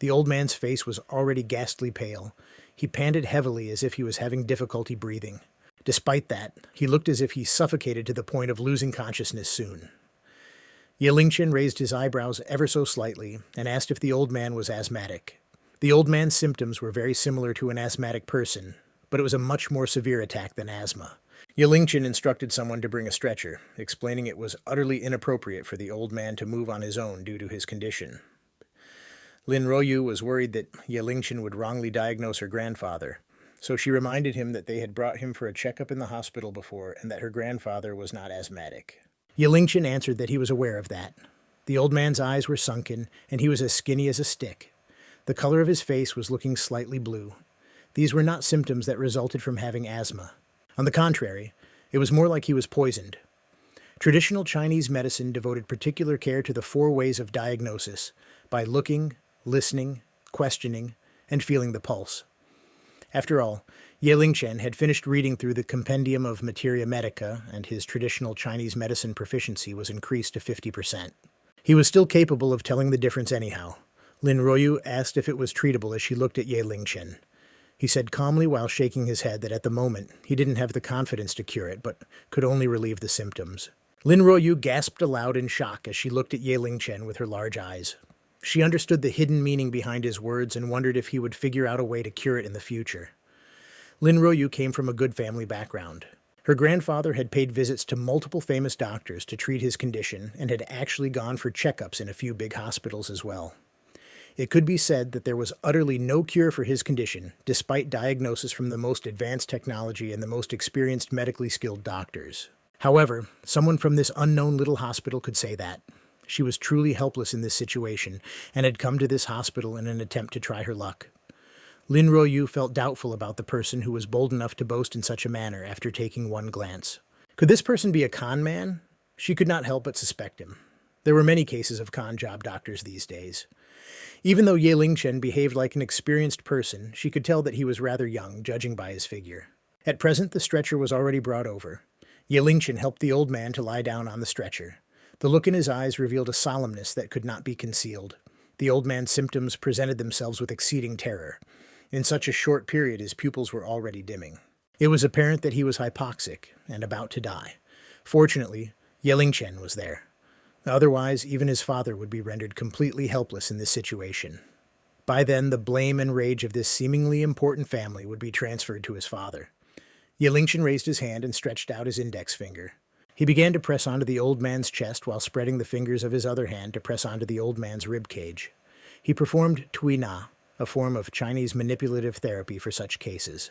The old man's face was already ghastly pale. He panted heavily as if he was having difficulty breathing. Despite that, he looked as if he suffocated to the point of losing consciousness soon. Linchen raised his eyebrows ever so slightly and asked if the old man was asthmatic. The old man's symptoms were very similar to an asthmatic person, but it was a much more severe attack than asthma. Linchen instructed someone to bring a stretcher, explaining it was utterly inappropriate for the old man to move on his own due to his condition. Lin Royu was worried that Linchen would wrongly diagnose her grandfather, so she reminded him that they had brought him for a checkup in the hospital before and that her grandfather was not asthmatic. Linchen answered that he was aware of that. The old man's eyes were sunken, and he was as skinny as a stick. The color of his face was looking slightly blue. These were not symptoms that resulted from having asthma. On the contrary, it was more like he was poisoned. Traditional Chinese medicine devoted particular care to the 4 ways of diagnosis by looking, listening, questioning, and feeling the pulse. After all, Linchen had finished reading through the Compendium of Materia Medica, and his traditional Chinese medicine proficiency was increased to 50%. He was still capable of telling the difference anyhow. Lin Royu asked if it was treatable as she looked at Linchen. he said calmly while shaking his head that at the moment he didn't have the confidence to cure it, but could only relieve the symptoms. Lin Ruoyu gasped aloud in shock as she looked at Ye Lingchen with her large eyes. She understood the hidden meaning behind his words and wondered if he would figure out a way to cure it in the future. Lin Ruoyu came from a good family background. Her grandfather had paid visits to multiple famous doctors to treat his condition and had actually gone for checkups in a few big hospitals as well. It could be said that there was utterly no cure for his condition, despite diagnosis from the most advanced technology and the most experienced medically skilled doctors. However, someone from this unknown little hospital could say that. She was truly helpless in this situation and had come to this hospital in an attempt to try her luck. Lin Ruoyu felt doubtful about the person who was bold enough to boast in such a manner after taking one glance. Could this person be a con man? She could not help but suspect him. There were many cases of con job doctors these days. Even though Ye Lingchen behaved like an experienced person, she could tell that he was rather young, judging by his figure. At present, the stretcher was already brought over. Ye Lingchen helped the old man to lie down on the stretcher. The look in his eyes revealed a solemnness that could not be concealed. The old man's symptoms presented themselves with exceeding terror. In such a short period, his pupils were already dimming. It was apparent that he was hypoxic and about to die. Fortunately, Ye Lingchen was there. Otherwise, even his father would be rendered completely helpless in this situation. By then, the blame and rage of this seemingly important family would be transferred to his father. Ye Lingchen raised his hand and stretched out his index finger. He began to press onto the old man's chest while spreading the fingers of his other hand to press onto the old man's rib cage. He performed Tui Na, a form of Chinese manipulative therapy for such cases.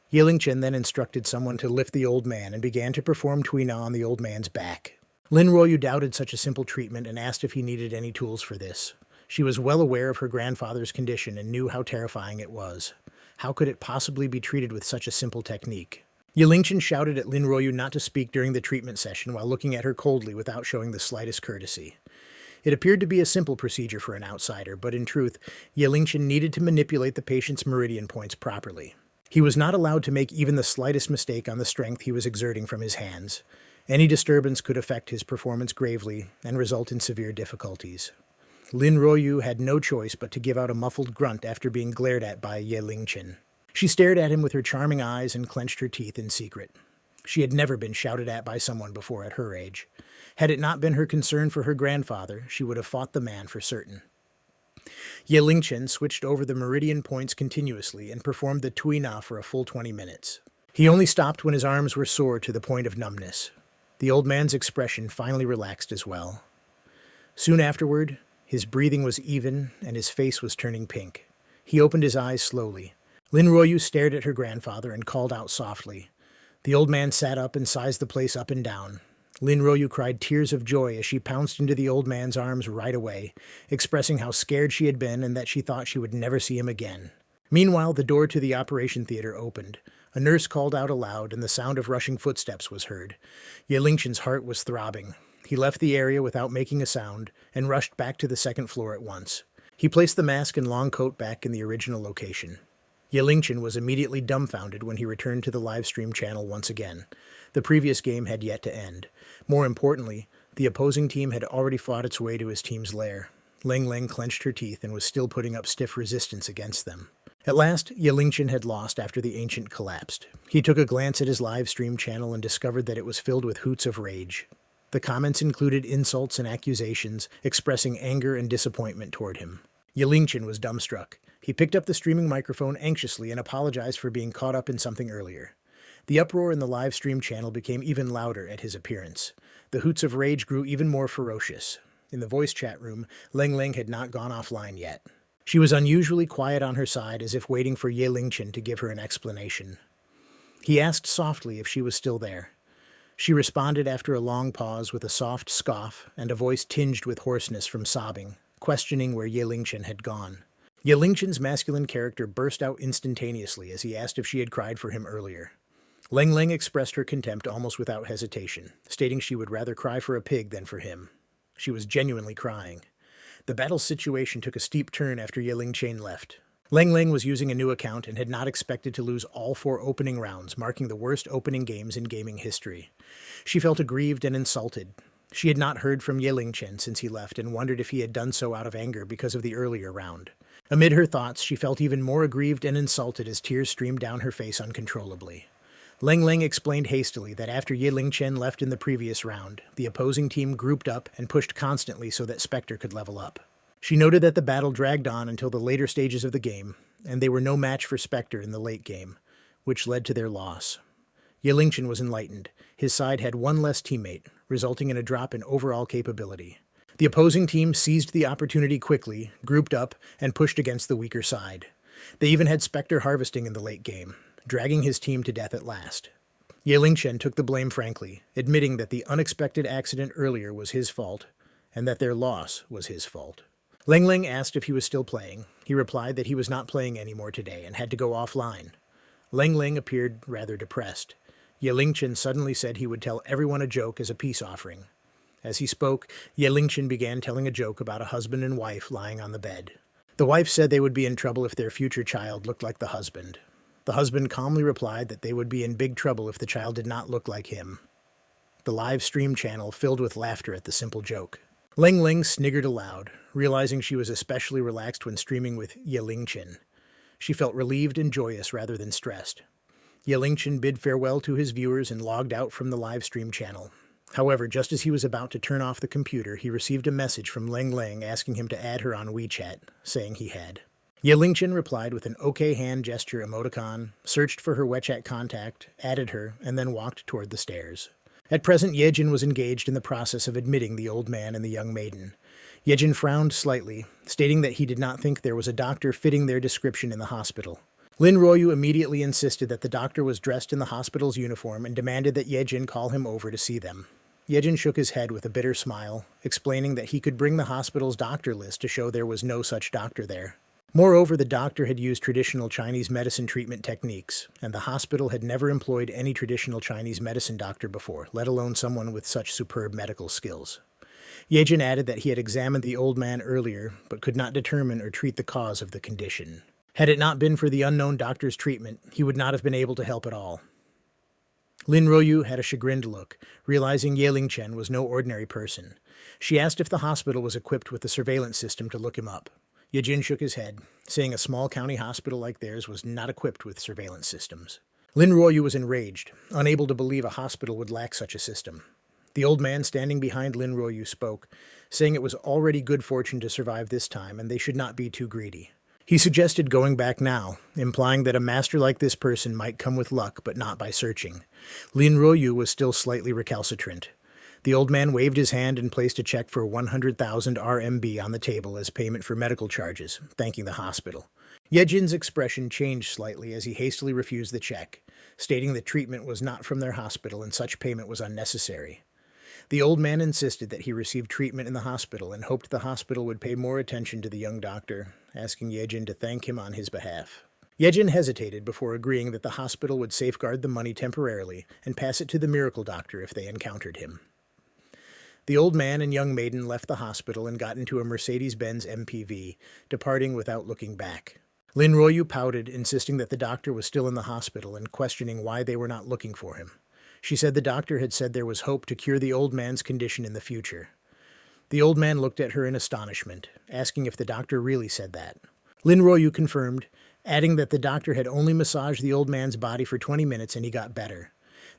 Ye Lingchen then instructed someone to lift the old man and began to perform Tui Na on the old man's back. Lin Ruoyu doubted such a simple treatment and asked if he needed any tools for this. She was well aware of her grandfather's condition and knew how terrifying it was. How could it possibly be treated with such a simple technique? Ye Lingchen shouted at Lin Ruoyu not to speak during the treatment session while looking at her coldly without showing the slightest courtesy. It appeared to be a simple procedure for an outsider, but in truth, Ye Lingchen needed to manipulate the patient's meridian points properly. He was not allowed to make even the slightest mistake on the strength he was exerting from his hands. Any disturbance could affect his performance gravely and result in severe difficulties. Lin Ruoyu had no choice but to give out a muffled grunt after being glared at by Ye Lingchen. She stared at him with her charming eyes and clenched her teeth in secret. She had never been shouted at by someone before at her age. Had it not been her concern for her grandfather, she would have fought the man for certain. Ye Lingchen switched over the meridian points continuously and performed the Tui Na for a full 20 minutes. He only stopped when his arms were sore to the point of numbness. The old man's expression finally relaxed as well. Soon afterward, his breathing was even and his face was turning pink. He opened his eyes slowly. Lin Ruoyu stared at her grandfather and called out softly. The old man sat up and sized the place up and down. Lin Ruoyu cried tears of joy as she pounced into the old man's arms right away, expressing how scared she had been and that she thought she would never see him again. Meanwhile, the door to the operation theater opened. A nurse called out aloud, and the sound of rushing footsteps was heard. Ye Lingchen's heart was throbbing. He left the area without making a sound and rushed back to the second floor at once. He placed the mask and long coat back in the original location. Ye Lingchen was immediately dumbfounded when he returned to the live stream channel once again. The previous game had yet to end. More importantly, the opposing team had already fought its way to his team's lair. Leng Leng clenched her teeth and was still putting up stiff resistance against them. At last, Ye Lingchen had lost after the Ancient collapsed. He took a glance at his live stream channel and discovered that it was filled with hoots of rage. The comments included insults and accusations, expressing anger and disappointment toward him. Ye Lingchen was dumbstruck. He picked up the streaming microphone anxiously and apologized for being caught up in something earlier. The uproar in the live stream channel became even louder at his appearance. The hoots of rage grew even more ferocious. In the voice chat room, Leng Leng had not gone offline yet. She was unusually quiet on her side, as if waiting for Ye Lingchen to give her an explanation. He asked softly if she was still there. She responded after a long pause with a soft scoff and a voice tinged with hoarseness from sobbing, questioning where Ye Lingchen had gone. Ye Lingchen's masculine character burst out instantaneously as he asked if she had cried for him earlier. Leng Leng expressed her contempt almost without hesitation, stating she would rather cry for a pig than for him. She was genuinely crying. The battle situation took a steep turn after Ye Lingchen left. Leng Leng was using a new account and had not expected to lose all 4 opening rounds, marking the worst opening games in gaming history. She felt aggrieved and insulted. She had not heard from Linchen since he left and wondered if he had done so out of anger because of the earlier round. Amid her thoughts, she felt even more aggrieved and insulted as tears streamed down her face uncontrollably. Ling explained hastily that after Linchen left in the previous round, the opposing team grouped up and pushed constantly so that Spectre could level up. She noted that the battle dragged on until the later stages of the game, and they were no match for Spectre in the late game, which led to their loss. Linchen was enlightened. His side had one less teammate, resulting in a drop in overall capability. The opposing team seized the opportunity quickly, grouped up, and pushed against the weaker side. They even had Spectre harvesting in the late game, dragging his team to death at last. Linchen took the blame frankly, admitting that the unexpected accident earlier was his fault, and that their loss was his fault. Ling asked if he was still playing. He replied that he was not playing anymore today and had to go offline. Ling appeared rather depressed. Linchen suddenly said he would tell everyone a joke as a peace offering. As he spoke, Linchen began telling a joke about a husband and wife lying on the bed. The wife said they would be in trouble if their future child looked like the husband. The husband calmly replied that they would be in big trouble if the child did not look like him. The live stream channel filled with laughter at the simple joke. Ling sniggered aloud, realizing she was especially relaxed when streaming with Linchen. She felt relieved and joyous rather than stressed. Linchen bid farewell to his viewers and logged out from the live stream channel. However, just as he was about to turn off the computer, he received a message from Ling asking him to add her on WeChat, saying he had. Linchen replied with an OK hand gesture emoticon, searched for her WeChat contact, added her, and then walked toward the stairs. At present, Yejin was engaged in the process of admitting the old man and the young maiden. Yejin frowned slightly, stating that he did not think there was a doctor fitting their description in the hospital. Lin Ruoyu immediately insisted that the doctor was dressed in the hospital's uniform and demanded that Yejin call him over to see them. Yejin shook his head with a bitter smile, explaining that he could bring the hospital's doctor list to show there was no such doctor there. Moreover, the doctor had used traditional Chinese medicine treatment techniques, and the hospital had never employed any traditional Chinese medicine doctor before, let alone someone with such superb medical skills. Yejin added that he had examined the old man earlier, but could not determine or treat the cause of the condition. Had it not been for the unknown doctor's treatment, he would not have been able to help at all. Lin Ruoyu had a chagrined look, realizing Linchen was no ordinary person. She asked if the hospital was equipped with the surveillance system to look him up. Yejin shook his head, saying a small county hospital like theirs was not equipped with surveillance systems. Lin Ruoyu was enraged, unable to believe a hospital would lack such a system. The old man standing behind Lin Ruoyu spoke, saying it was already good fortune to survive this time and they should not be too greedy. He suggested going back now, implying that a master like this person might come with luck but not by searching. Lin Ruoyu was still slightly recalcitrant. The old man waved his hand and placed a check for 100,000 RMB on the table as payment for medical charges, thanking the hospital. Yejin's expression changed slightly as he hastily refused the check, stating that treatment was not from their hospital and such payment was unnecessary. The old man insisted that he received treatment in the hospital and hoped the hospital would pay more attention to the young doctor, asking Yejin to thank him on his behalf. Yejin hesitated before agreeing that the hospital would safeguard the money temporarily and pass it to the miracle doctor if they encountered him. The old man and young maiden left the hospital and got into a Mercedes-Benz MPV, departing without looking back. Lin Ruoyu pouted, insisting that the doctor was still in the hospital and questioning why they were not looking for him. She said the doctor had said there was hope to cure the old man's condition in the future. The old man looked at her in astonishment, asking if the doctor really said that. Lin Ruoyu confirmed, adding that the doctor had only massaged the old man's body for 20 minutes and he got better.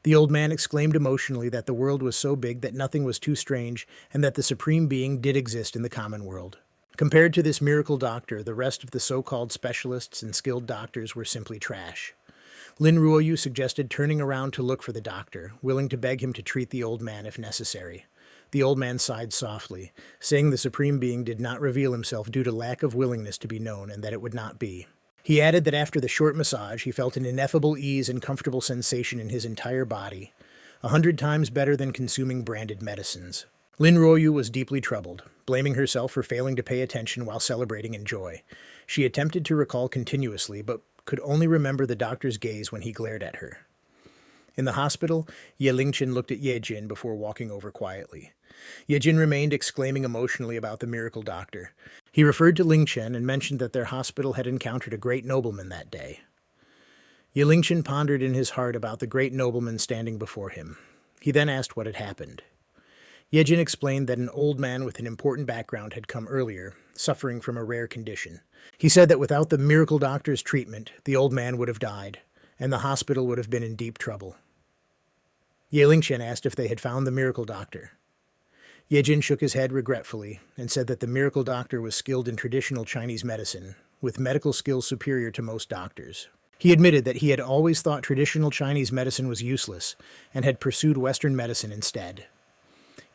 The old man exclaimed emotionally that the world was so big that nothing was too strange and that the supreme being did exist in the common world. Compared to this miracle doctor, the rest of the so-called specialists and skilled doctors were simply trash. Lin Ruoyu suggested turning around to look for the doctor, willing to beg him to treat the old man if necessary. The old man sighed softly, saying the supreme being did not reveal himself due to lack of willingness to be known and that it would not be. He added that after the short massage, he felt an ineffable ease and comfortable sensation in his entire body, 100 times better than consuming branded medicines. Lin Ruoyu was deeply troubled, blaming herself for failing to pay attention while celebrating in joy. She attempted to recall continuously, but could only remember the doctor's gaze when he glared at her. In the hospital, Linchen looked at Yejin before walking over quietly. Yejin remained exclaiming emotionally about the miracle doctor. He referred to Linchen and mentioned that their hospital had encountered a great nobleman that day. Linchen pondered in his heart about the great nobleman standing before him. He then asked what had happened. Yejin explained that an old man with an important background had come earlier, suffering from a rare condition. He said that without the miracle doctor's treatment, the old man would have died, and the hospital would have been in deep trouble. Linchen asked if they had found the miracle doctor. Yejin shook his head regretfully and said that the miracle doctor was skilled in traditional Chinese medicine, with medical skills superior to most doctors. He admitted that he had always thought traditional Chinese medicine was useless and had pursued Western medicine instead.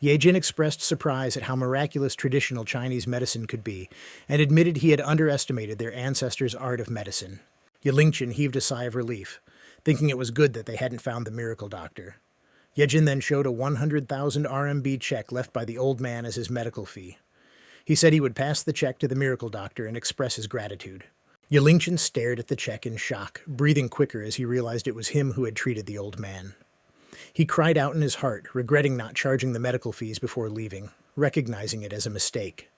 Yejin expressed surprise at how miraculous traditional Chinese medicine could be and admitted he had underestimated their ancestors' art of medicine. Linchen heaved a sigh of relief, thinking it was good that they hadn't found the miracle doctor. Yejin then showed a 100,000 RMB check left by the old man as his medical fee. He said he would pass the check to the miracle doctor and express his gratitude. Linchen stared at the check in shock, breathing quicker as he realized it was him who had treated the old man. He cried out in his heart, regretting not charging the medical fees before leaving, recognizing it as a mistake.